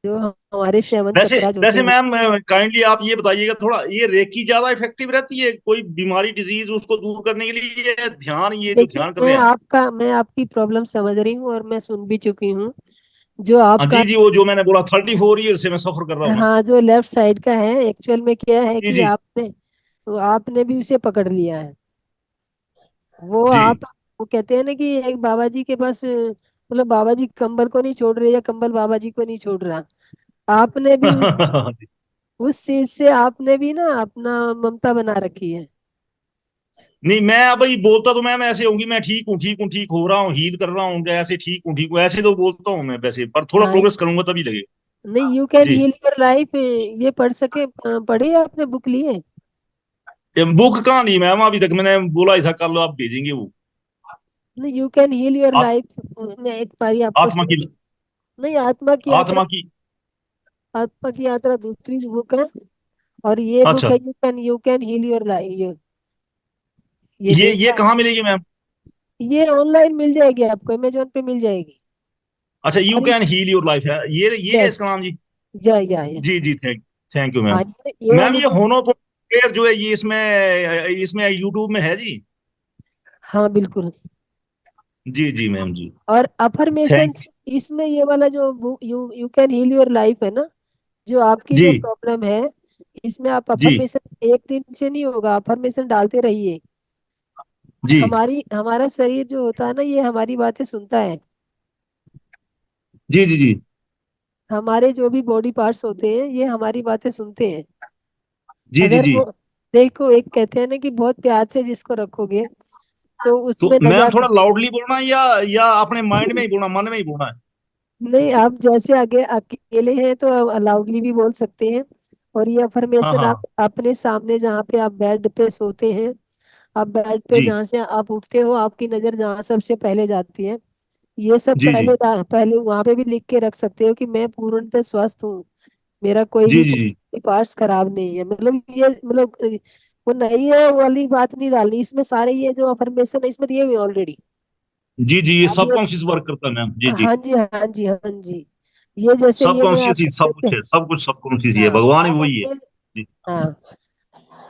जो हमारे सेवन वैसे चक्रास होते वैसे हैं मैम, काइंडली आप ये बताइएगा थोड़ा, ये रेकी ज्यादा इफेक्टिव रहती है कोई बीमारी डिजीज उसको दूर करने के लिए, ये ध्यान, ये जो देखिए ध्यान कर रहे हैं? मैं आपकी प्रॉब्लम समझ रही हूँ और मैं सुन भी चुकी हूँ। जो हाँ आपका जी जी, वो जो मैंने बोला 34 ईयर से मैं सफर कर रहा हूँ ना। हाँ जो लेफ्ट साइड का है एक्चुअल में क्या है जी कि जी आपने भी उसे पकड़ लिया है। वो जी। आप वो कहते हैं ना कि एक बाबा जी के पास मतलब बाबा जी कंबल को नहीं छोड़ रहे या कंबल बाबा जी को नहीं छोड़ रहा। आपने भी उस चीज से आपने भी ना अपना ममता बना रखी है। नहीं मैं अब ये बोलता तो मैम ऐसे होंगी, मैं ठीक हूँ ठीक हूँ ठीक हो रहा हूँ, हील कर रहा हूँ, ऐसे ठीक हूँ ठीक हूँ, ऐसे तो बोलता हूँ मैं वैसे, पर थोड़ा हाँ प्रोग्रेस करूंगा तभी लगेगा। नहीं यू कैन जी। हील योर लाइफ ये पढ़ सके पढ़ी है आपने बुक ली है? बुक कहाँ ली मैम, अभी तक मैंने बोला ही था कल आप भेजेंगे वो। नहीं you can heal your ah, life मैं एक बारी आपको आत्मा की नहीं आत्मा की यात्रा। आत्मा की। आत्मा की यात्रा दूसरी बुक है और ये बुक अच्छा, है you can heal your life. ये ये देखा कहाँ मिलेगी मैम? ये ऑनलाइन मिल जाएगी आपको अमेजोन पे मिल जाएगी। अच्छा, यू और कैन हील योर लाइफ है, ये है यस इसका नाम जी? या जी जी, थैंक यू हाँ मैम। ये मैम वाली ये बुक होनो प्रेयर जो है ये इसमें यूट्यूब में है जी? हाँ बिल्कुल। जी जी मैम जी। और अफर्मेशन थैंक इसमें ये वाला जो book you you can heal your life है ना जो आपकी जी जो प्रॉब्लम है इसमें आप जी अफर्मेशन एक दिन से नहीं होगा अफर्मेशन डालते रहिए। जी हमारा शरीर जो होता है ना ये हमारी बातें सुनता है। जी जी जी हमारे जो भी बॉडी पार्ट्स होते हैं ये हमारी बातें सुनते हैं। जी जी अगर जी। वो देखो एक कहते हैं ना कि बहुत प्यार से जिसको रखोगे तो तो उसमें न मैम जाके थोड़ा लाउडली बोलना है या अपने माइंड में ही बोलना, मन में ही बोलना है? नहीं आप जैसे आगे अकेले हैं तो लाउडली भी बोल सकते हैं। और ये हाँ अफर्मेशन आप हाँ। अपने सामने जहाँ पे आप बेड पे सोते हैं आप बेड पे जी जहाँ से आप उठते हो आपकी नजर जहाँ सबसे पहले जाती है ये सब जी जी पहले वहां पे भी लिख के रख सकते हो कि मैं पूर्णतः स्वस्थ हूँ। मेरा कोई जी भी जी जी पार्ट्स खराब नहीं है मतलब ये मतलब वो नहीं है वो वाली बात नहीं डालनी इसमें सारे ये जो अफर्मेशन है इसमें दिए हुए ऑलरेडी। जी जी, ये आप ये सबकॉन्शियस वर्क करता है मैम, जी जी। हाँ जी हाँ जी हाँ जी ये जैसे ये मैं सबकॉन्शियस ही आपको सब जैसे कुछ है, सब कुछ सबकॉन्शियस ही है, हाँ भगवान ही आप वही है। अपने जी हाँ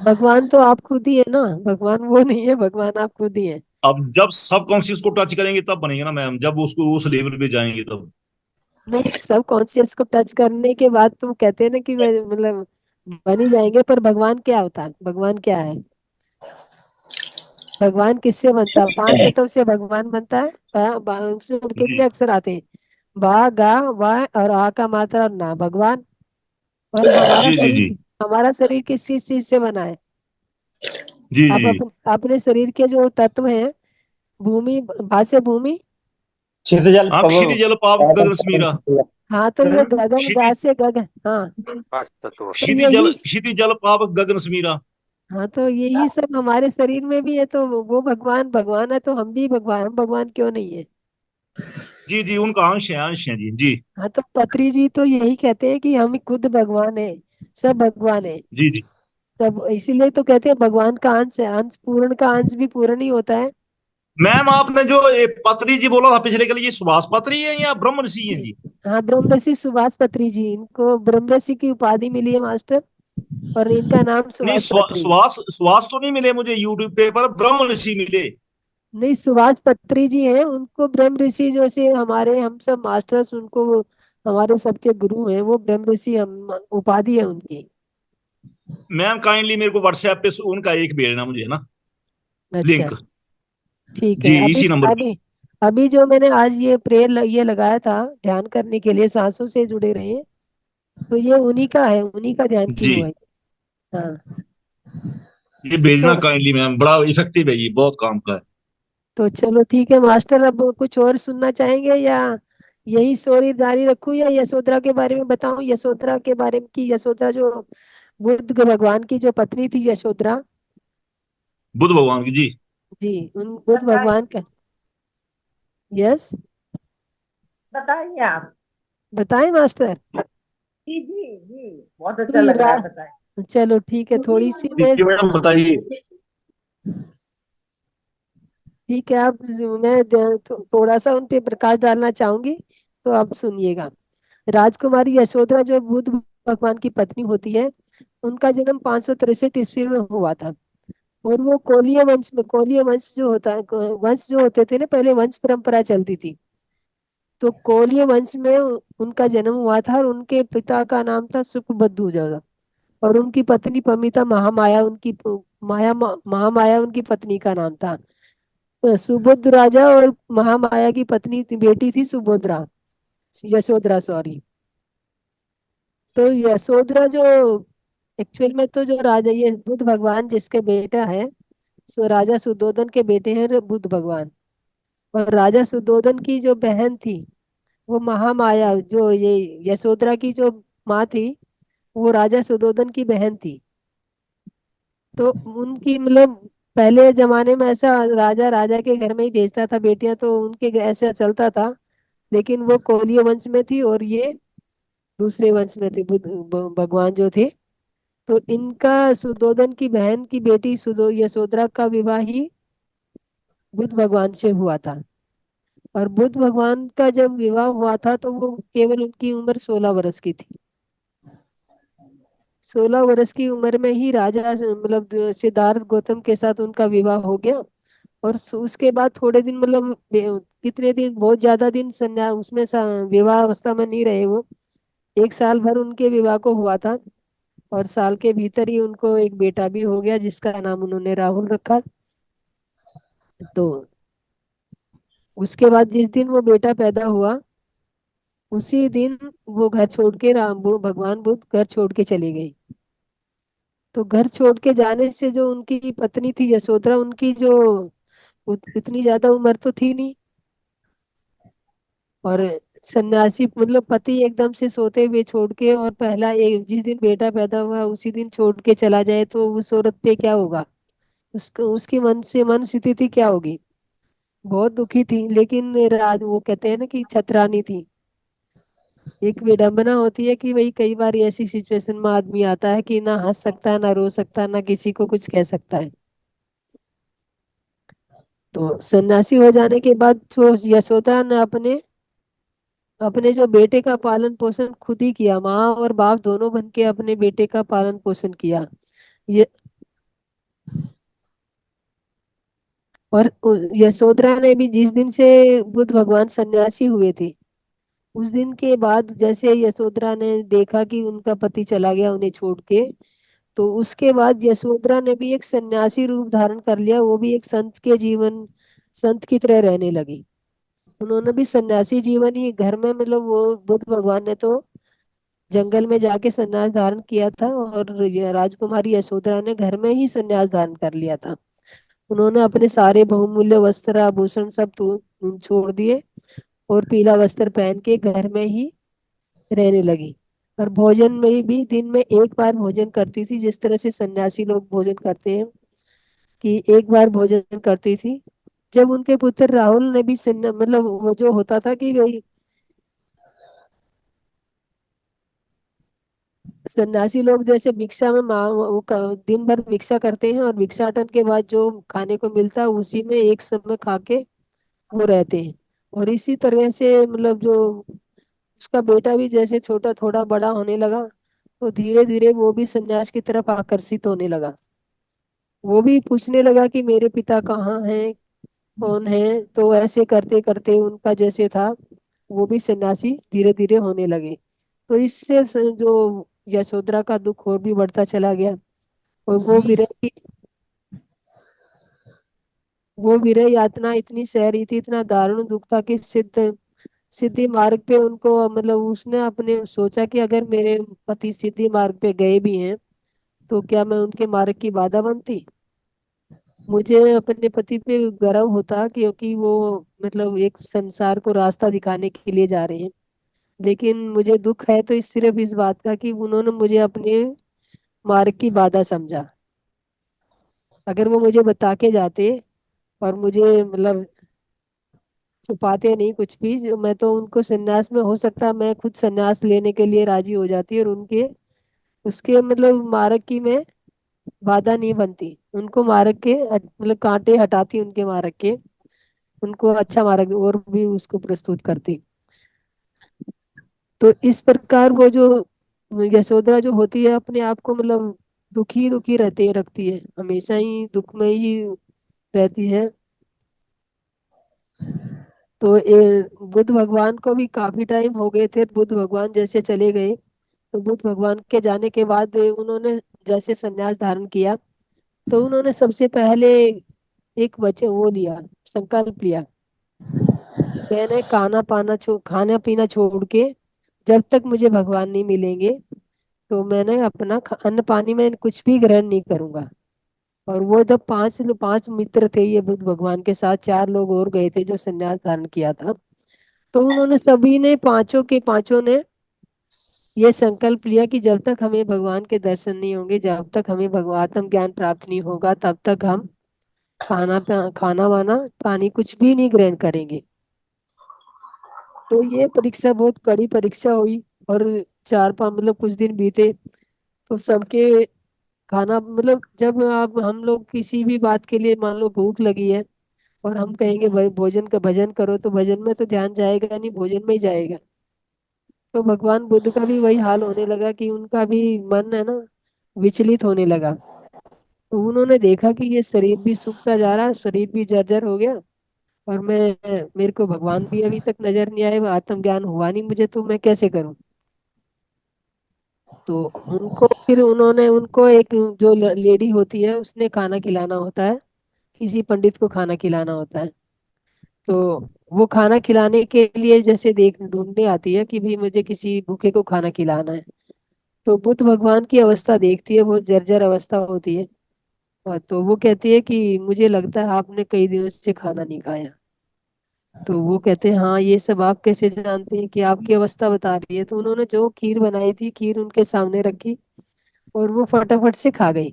भगवान तो आप खुद ही है ना भगवान वो नहीं है भगवान आप खुद ही है। अब जब सबकॉन्शियस को टच करेंगे तब बनेगा ना मैम, जब उसको उस लेवल पे जाएंगे तब। नहीं सब कॉन्शियस को टच करने के बाद तुम कहते हैं ना कि मतलब बन ही जाएंगे पर भगवान क्या होता है भगवान क्या है? भगवान किससे बनता है? पांच तत्व से भगवान बनता है उसमें जी कितने अक्षर आते हैं? बा गा वाह और आ का मात्रा और ना भगवान। और जी जी जी हमारा शरीर किस किस चीज से बना है? जी आप जी। अपने शरीर के जो तत्व हैं भूमि भाष्य भूमि क्षितिजल हाँ, पव क्षिति जल पाव गगन समीरा। हाँ तो ये गगन क्षिति गास्य गगन हाँ पांच तत्व। तो यही क्षिति जल पाव गगन समीरा। हाँ तो यही सब हमारे शरीर में भी है तो वो भगवान भगवान है तो हम भी भगवान हम भगवान क्यों नहीं है? जी जी, उनका अंश है जी जी हाँ तो पत्री जी तो यही कहते हैं कि हम खुद भगवान है सब भगवान है। जी जी। सब इसीलिए तो कहते हैं भगवान का अंश है अंश पूर्ण का अंश भी पूर्ण ही होता है। मैम आपने जो ये पत्री जी बोला था पिछले कल, ये सुभाष पत्री है या ब्रह्म ऋषि है जी जी? हाँ ब्रह्मऋषि सुभाष पत्री जी इनको ब्रह्मऋषि की उपाधि मिली है मास्टर और इनका नाम नहीं, सुभाष पत्री। सुभाष तो नहीं मिले मुझे यूट्यूब पे, पर ब्रह्म ऋषि मिले। नहीं सुभाष पत्री जी हैं उनको ब्रह्म ऋषि जो से हमारे हम सब मास्टर्स उनको हमारे सबके गुरु हैं वो ब्रह्म ऋषि हम उपाधि है उनकी। मैम काइंडली मेरे को व्हाट्सएप पे उनका एक भेजना मुझे ना, अच्छा लिंक। ठीक है जी अभी इसी नंबर पे। अभी अभी जो मैंने आज ये प्रेयर ये लगाया था ध्यान करने के लिए सांसों से जुड़े रहे तो ये उन्हीं का है उन्हीं का ध्यान की जी, हुआ है। हाँ ये भेजना तो काइंडली मैम, बड़ा इफेक्टिव है, ये बहुत काम का है। तो चलो ठीक है मास्टर अब कुछ और सुनना चाहेंगे या यही स्टोरी जारी रखूं या यशोधरा के बारे में बताऊं? यशोधरा के बारे में कि यशोधरा जो बुद्ध भगवान की जो पत्नी थी यशोधरा, बुद्ध भगवान की जी। जी, उन बुद्ध भगवान का। यस, बताइए आप। बताएं मास्टर? जी जी जी, बहुत तो अच्छा ये लग रहा है, बताइए। चलो ठीक है, थोड़ी सी मैं, जी मैडम बताइए। ठीक है आप, मैं थोड़ा सा उन पे प्रकाश डालना चाहूंगी, तो आप सुनिएगा। राजकुमारी यशोधरा जो बुद्ध भगवान की पत्नी होती है, उनका जन्म 563 ईस्वी में हुआ था। और वो कोलीय वंश में, कोलीय वंश जो होता है, वंश जो होते थे ना, पहले वंश परंपरा चलती थी, तो कोलीय वंश में उनका जन्म हुआ था। और उनके पिता का नाम था सुखबुद्धु, और उनकी पत्नी पमिता महामाया, उनकी महामाया उनकी पत्नी का नाम था। सुबुद्ध राजा और महामाया की पत्नी बेटी थी सुभद्रा, यशोधरा सॉरी। तो यशोधरा जो एक्चुअल में तो जो राजा, ये बुद्ध भगवान जिसके बेटा है, सो राजा सुद्धोधन के बेटे हैं बुद्ध भगवान। और राजा सुद्धोधन की जो बहन थी, वो महामाया, जो ये यशोधरा की जो माँ थी, वो राजा सुद्धोधन की बहन थी। तो उनकी मतलब पहले जमाने में ऐसा राजा राजा के घर में ही भेजता था बेटियां, तो उनके ऐसा चलता था। लेकिन वो कोलीय वंश में थी और ये दूसरे वंश में थे, भगवान जो थे। तो इनका सुद्धोधन की बहन की बेटी सुदो यशोधरा का विवाह ही बुद्ध भगवान से हुआ था। और बुद्ध भगवान का जब विवाह हुआ था तो वो केवल उनकी उम्र 16 वर्ष की थी। 16 वर्ष की उम्र में ही राजा मतलब सिद्धार्थ गौतम के साथ उनका विवाह हो गया। और उसके बाद थोड़े दिन मतलब कितने दिन, बहुत ज्यादा दिन संन्यास उसमें विवाह अवस्था में नहीं रहे वो। 1 साल भर उनके विवाह को हुआ था। और साल के भीतर ही उनको एक बेटा भी हो गया, जिसका नाम उन्होंने राहुल रखा। तो उसके बाद जिस दिन वो बेटा पैदा हुआ, उसी दिन वो घर छोड़ के वो भगवान बुद्ध घर छोड़ के चले गए। तो घर छोड़ के जाने से जो उनकी पत्नी थी यशोधरा, उनकी जो इतनी ज्यादा उम्र तो थी नहीं। और सन्यासी मतलब पति एकदम से सोते हुए छोड़ के, और पहला एक जिस दिन बेटा पैदा हुआ उसी दिन छोड़ के चला जाए, तो उस औरत पे क्या होगा, उसको उसकी मन स्थिति क्या होगी? बहुत दुखी थी। लेकिन राज वो कहते हैं ना कि छतरानी थी। एक विडंबना होती है कि भाई कई बार ऐसी सिचुएशन में आदमी आता है कि ना हंस सकता है, ना रो सकता है, ना किसी को कुछ कह सकता है। तो सन्यासी हो जाने के बाद जो यशोदा ने अपने अपने जो बेटे का पालन पोषण खुद ही किया, माँ और बाप दोनों बन के अपने बेटे का पालन पोषण किया। ये और यशोधरा ने भी जिस दिन से बुद्ध भगवान सन्यासी हुए थे, उस दिन के बाद जैसे यशोधरा ने देखा कि उनका पति चला गया उन्हें छोड़ के, तो उसके बाद यशोधरा ने भी एक सन्यासी रूप धारण कर लिया। वो भी एक संत के जीवन, संत की तरह रहने लगी। उन्होंने भी सन्यासी जीवन ही घर में, मतलब वो बुद्ध भगवान ने तो जंगल में जाके संन्यास धारण किया था, और राजकुमारी यशोधरा ने घर में ही संन्यास धारण कर लिया था। उन्होंने अपने सारे बहुमूल्य वस्त्र आभूषण सब छोड़ दिए, और पीला वस्त्र पहन के घर में ही रहने लगी। और भोजन में भी दिन में एक बार भोजन करती थी, जिस तरह से सन्यासी लोग भोजन करते हैं कि एक बार भोजन करती थी। जब उनके पुत्र राहुल ने भी मतलब वो जो होता था कि भाई सन्यासी लोग जैसे भिक्षा में दिन भर भिक्षा करते हैं, और भिक्षाटन के बाद जो खाने को मिलता है उसी में एक समय खा के वो रहते हैं। और इसी तरह से मतलब जो उसका बेटा भी जैसे छोटा थोड़ा बड़ा होने लगा, तो धीरे धीरे वो भी सन्यास की तरफ आकर्षित होने लगा। वो भी पूछने लगा कि मेरे पिता कहाँ हैं, कौन है। तो ऐसे करते करते उनका जैसे था, वो भी सन्यासी धीरे धीरे होने लगे। तो इससे जो यशोधरा का दुख और भी बढ़ता चला गया। और वो विरह यातना इतनी सह रही थी, इतना दारुण दुख था कि सिद्धि मार्ग पे उनको, मतलब उसने अपने सोचा कि अगर मेरे पति सिद्धि मार्ग पे गए भी हैं, तो क्या मैं उनके मार्ग की बाधा बनती? मुझे अपने पति पे गर्व होता, क्योंकि वो मतलब एक संसार को रास्ता दिखाने के लिए जा रहे हैं। लेकिन मुझे दुख है तो सिर्फ इस बात का कि उन्होंने मुझे अपने मार्ग की बाधा समझा। अगर वो मुझे बता के जाते और मुझे मतलब छुपाते नहीं कुछ भी, जो मैं तो उनको संन्यास में हो सकता मैं खुद संन्यास लेने के लिए राजी हो जाती, और उनके उसके मतलब मार्ग की मैं बाधा नहीं बनती, उनको मार्ग के मतलब कांटे हटाती उनके मार्ग के, उनको अच्छा मार्ग और भी उसको प्रस्तुत करती। तो इस प्रकार वो जो यशोधरा जो होती है अपने आप को मतलब दुखी दुखी रहते रखती है, हमेशा ही दुख में ही रहती है। तो बुद्ध भगवान को भी काफी टाइम हो गए थे, बुद्ध भगवान जैसे चले गए, तो बुद्ध भगवान के जाने के बाद उन्होंने जैसे संन्यास धारण किया, तो उन्होंने सबसे पहले एक वचन वो लिया, संकल्प लिया, मैंने खाना पीना छोड़ के जब तक मुझे भगवान नहीं मिलेंगे तो मैंने अपना अन्न पानी में कुछ भी ग्रहण नहीं करूंगा। और वो जब पांच मित्र थे ये बुद्ध भगवान के साथ, चार लोग और गए थे जो संन्यास धारण किया था, तो उन्होंने सभी ने पांचों के पांचों ने ये संकल्प लिया कि जब तक हमें भगवान के दर्शन नहीं होंगे, जब तक हमें भगवान आत्म ज्ञान प्राप्त नहीं होगा, तब तक हम खाना वाना पानी कुछ भी नहीं ग्रहण करेंगे। तो ये परीक्षा बहुत कड़ी परीक्षा हुई, और चार पांच मतलब कुछ दिन बीते, तो सबके खाना मतलब जब आप हम लोग किसी भी बात के लिए मान लो भूख लगी है और हम कहेंगे भाई भोजन का भजन करो, तो भजन में तो ध्यान जाएगा नहीं, भोजन में ही जाएगा। तो भगवान बुद्ध का भी वही हाल होने लगा कि उनका भी मन है ना विचलित होने लगा। तो उन्होंने देखा कि ये शरीर भी सूखता जा रहा है, शरीर भी जर्जर हो गया, और मैं मेरे को भगवान भी अभी तक नजर नहीं आए, आत्मज्ञान हुआ नहीं मुझे, तो मैं कैसे करूं। तो उनको फिर उन्होंने उनको एक जो लेडी होती है उसने खाना खिलाना होता है, किसी पंडित को खाना खिलाना होता है। तो वो खाना खिलाने के लिए जैसे देख ढूंढने आती है कि भाई मुझे किसी भूखे को खाना खिलाना है। तो बुद्ध भगवान की अवस्था देखती है, वो जर्जर अवस्था होती है, और तो वो कहती है कि मुझे लगता है आपने कई दिनों से खाना नहीं खाया। तो वो कहते हैं हाँ, ये सब आप कैसे जानते हैं कि आपकी अवस्था बता रही है। तो उन्होंने जो खीर बनाई थी, खीर उनके सामने रखी, और वो फटाफट से खा गई।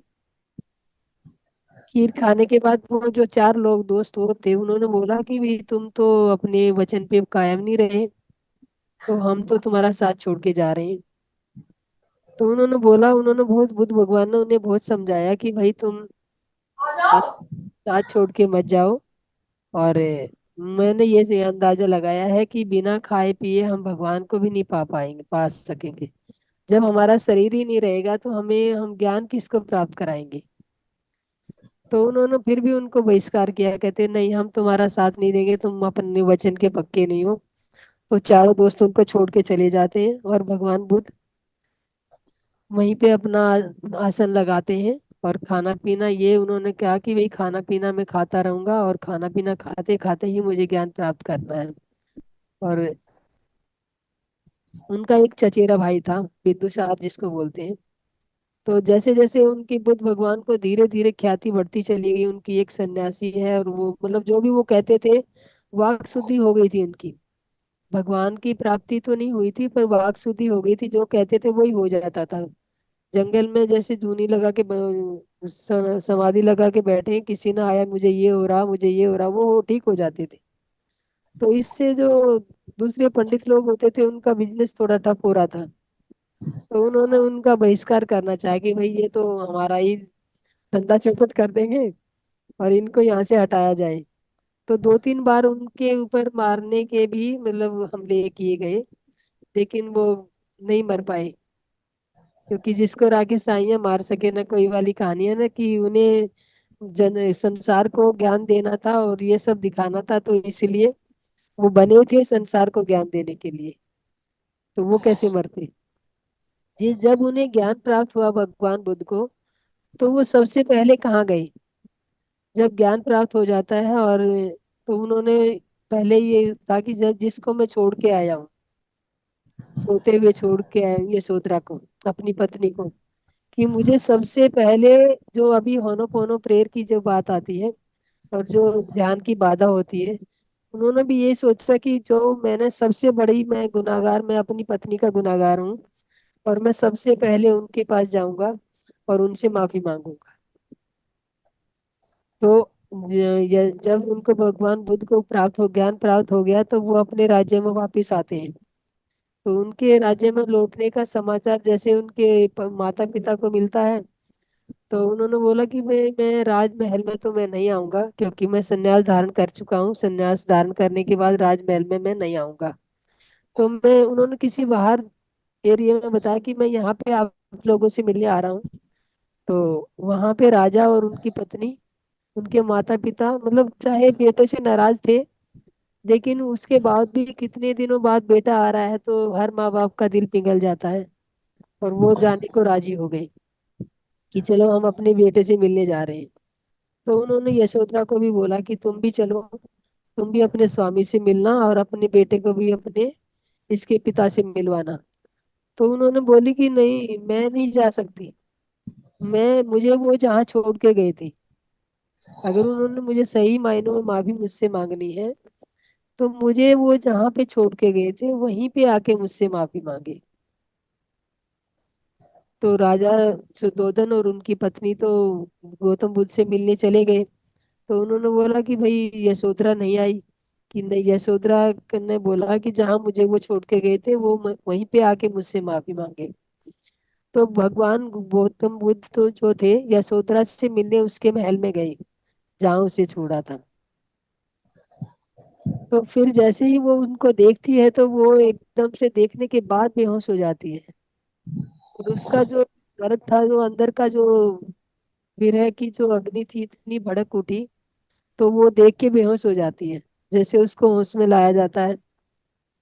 खीर खाने के बाद वो जो चार लोग दोस्त और थे उन्होंने बोला कि भाई तुम तो अपने वचन पे कायम नहीं रहे, तो हम तो तुम्हारा साथ छोड़ के जा रहे हैं। तो उन्होंने बोला, उन्होंने बहुत बुद्ध भगवान ने उन्हें बहुत समझाया कि भाई तुम साथ साथ छोड़ के मत जाओ। और मैंने ये से अंदाजा लगाया है कि बिना खाए पिए हम भगवान को भी नहीं पा सकेंगे। जब हमारा शरीर ही नहीं रहेगा तो हम ज्ञान किसको प्राप्त कराएंगे। तो उन्होंने फिर भी उनको बहिष्कार किया, कहते नहीं हम तुम्हारा साथ नहीं देंगे, तुम अपने वचन के पक्के नहीं हो। तो चारों दोस्त उनको छोड़ के चले जाते हैं, और भगवान बुद्ध वहीं पे अपना आसन लगाते हैं। और खाना पीना ये उन्होंने कहा कि भाई खाना पीना मैं खाता रहूंगा, और खाना पीना खाते खाते ही मुझे ज्ञान प्राप्त करना है। और उनका एक चचेरा भाई था, विदुषार जिसको बोलते हैं। तो जैसे जैसे उनकी बुद्ध भगवान को धीरे धीरे ख्याति बढ़ती चली गई, उनकी एक सन्यासी है, और वो मतलब जो भी वो कहते थे वाक शुद्धि हो गई थी उनकी। भगवान की प्राप्ति तो नहीं हुई थी, पर वाक शुद्धि हो गई थी, जो कहते थे वही हो जाता था। जंगल में जैसे धूनी लगा के समाधि लगा के बैठे हैं, किसी ना आया मुझे ये हो रहा मुझे ये हो रहा, वो ठीक हो जाते थे। तो इससे जो दूसरे पंडित लोग होते थे उनका बिजनेस थोड़ा ठप हो रहा था। तो उन्होंने उनका बहिष्कार करना चाहा कि भाई ये तो हमारा ही धंधा चौपट कर देंगे, और इनको यहाँ से हटाया जाए। तो दो तीन बार उनके ऊपर मारने के भी मतलब हमले किए गए, लेकिन वो नहीं मर पाए, क्योंकि जिसको राखे साइयां मार सके ना कोई वाली कहानी है ना, कि उन्हें जन संसार को ज्ञान देना था और ये सब दिखाना था, तो इसलिए वो बने थे संसार को ज्ञान देने के लिए। तो वो कैसे मरते। जिस जब उन्हें ज्ञान प्राप्त हुआ भगवान बुद्ध को, तो वो सबसे पहले कहाँ गए। जब ज्ञान प्राप्त हो जाता है, और तो उन्होंने पहले ये था कि जब जिसको मैं छोड़ के आया हूँ, सोते हुए छोड़ के आया हूँ यशोधरा को, अपनी पत्नी को, कि मुझे सबसे पहले जो अभी होनोपोनो प्रेयर की जो बात आती है और जो ध्यान की बाधा होती है, उन्होंने भी यही सोचा कि जो मैंने सबसे बड़ी मैं गुनाहगार, मैं अपनी पत्नी का गुनाहगार हूँ और मैं सबसे पहले उनके पास जाऊंगा और उनसे माफी मांगूंगा। तो जब उनको भगवान बुद्ध को ज्ञान प्राप्त हो गया तो वो अपने राज्य में वापस आते हैं। तो उनके राज्य में लौटने का समाचार जैसे उनके माता पिता को मिलता है, तो उन्होंने बोला कि मैं राजमहल में तो मैं नहीं आऊंगा, क्योंकि मैं संन्यास धारण कर चुका हूँ। संन्यास धारण करने के बाद राजमहल में मैं नहीं आऊंगा। तो मैं उन्होंने किसी बाहर एरिया में बताया कि मैं यहाँ पे आप लोगों से मिलने आ रहा हूँ। तो वहां पे राजा और उनकी पत्नी, उनके माता पिता, मतलब चाहे बेटे से नाराज थे, लेकिन उसके बाद भी कितने दिनों बाद बेटा आ रहा है तो हर माँ बाप का दिल पिघल जाता है। और वो जाने को राजी हो गई कि चलो हम अपने बेटे से मिलने जा रहे हैं। तो उन्होंने यशोधरा को भी बोला कि तुम भी चलो, तुम भी अपने स्वामी से मिलना और अपने बेटे को भी अपने इसके पिता से मिलवाना। तो उन्होंने बोली कि नहीं, मैं नहीं जा सकती। मुझे वो जहाँ छोड़ के गए थे, अगर उन्होंने मुझे सही मायनों में माफी मुझसे मांगनी है तो मुझे वो जहाँ पे छोड़ के गए थे वहीं पे आके मुझसे माफी मांगे। तो राजा सुद्धोधन और उनकी पत्नी तो गौतम बुद्ध से मिलने चले गए। तो उन्होंने बोला कि भाई यशोधरा नहीं आई। कि नहीं, यशोधरा ने बोला कि जहाँ मुझे वो छोड़ के गए थे वो वहीं पे आके मुझसे माफी मांगे। तो भगवान गौतम बुद्ध तो जो थे यशोधरा से मिलने उसके महल में गए जहाँ उसे छोड़ा था। तो फिर जैसे ही वो उनको देखती है तो वो एकदम से देखने के बाद बेहोश हो जाती है। और उसका जो गर्भ था, जो अंदर का जो विरह की जो अग्नि थी, इतनी भड़क उठी, तो वो देख के बेहोश हो जाती है। जैसे उसको होश में लाया जाता है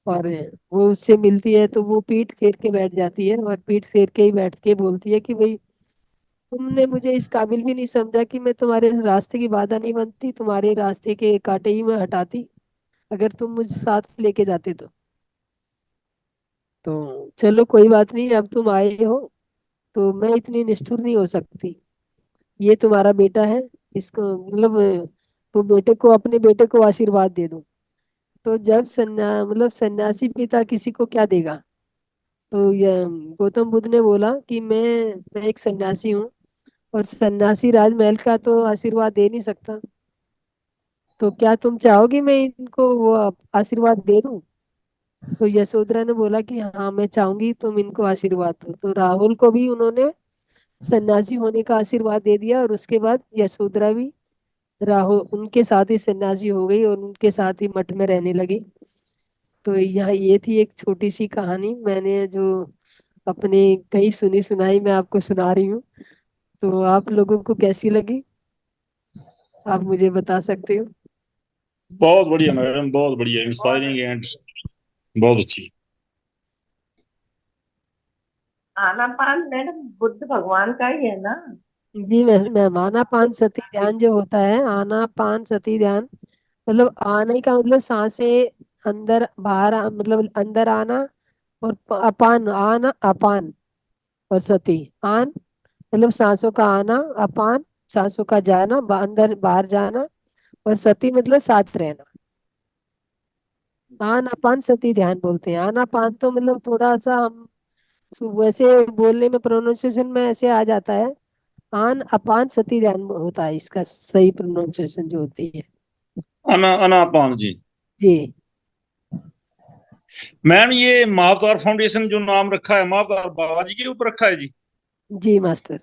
और वो उससे मिलती है तो वो पीठ फेर के बैठ जाती है और पीठ फेर के ही बैठ के बोलती है कि भाई तुमने मुझे इस काबिल भी नहीं समझा कि मैं तुम्हारे रास्ते की बाधा नहीं बनती, तुम्हारे रास्ते के कांटे ही मैं हटाती अगर तुम मुझे साथ लेके जाते तो चलो कोई बात नहीं, अब तुम आए हो तो मैं इतनी निष्ठुर नहीं हो सकती। ये तुम्हारा बेटा है, इसको मतलब तो बेटे को, अपने बेटे को आशीर्वाद दे दो। तो जब मतलब सन्यासी पिता किसी को क्या देगा, तो ये गौतम बुद्ध ने बोला कि मैं एक सन्यासी हूँ और सन्यासी राजमहल का तो आशीर्वाद दे नहीं सकता। तो क्या तुम चाहोगे मैं इनको वो आशीर्वाद दे दूं? तो यशोधरा ने बोला कि हाँ, मैं चाहूंगी तुम इनको आशीर्वाद दो। तो राहुल को भी उन्होंने सन्यासी होने का आशीर्वाद दे दिया और उसके बाद यशोधरा भी राहुल उनके साथ ही सन्यासी हो गई और उनके साथ ही मठ में रहने लगी। तो यह ये थी एक छोटी सी कहानी मैंने जो अपने कहीं सुनी सुनाई मैं आपको सुना रही हूँ। तो आप लोगों को कैसी लगी, आप मुझे बता सकते हो। बहुत बढ़िया मैडम, बहुत बढ़िया, इंस्पायरिंग एंड बहुत अच्छी। आनापान मैडम बुद्ध भगवान का ही है ना? जी मैम, आनापान सती ध्यान जो होता है, आनापान सती ध्यान मतलब आने का मतलब सांसें अंदर बाहर मतलब अंदर आना, और अपान आना, अपान, और सती आन मतलब सांसों का आना, अपान सांसों का जाना, अंदर बाहर जाना, और सती मतलब साथ रहना। आन अपान सती ध्यान बोलते हैं। आनापान तो मतलब थोड़ा सा हम वैसे बोलने में प्रोनाउंसिएशन में ऐसे आ जाता है। आन अपान सती ध्यान होता है इसका सही प्रोनाउंसिएशन जो होती है। अनापान जी। जी। मैम ये महावतार फाउंडेशन जो नाम रखा है, महावतार बाबा जी के ऊपर रखा है जी? जी मास्टर।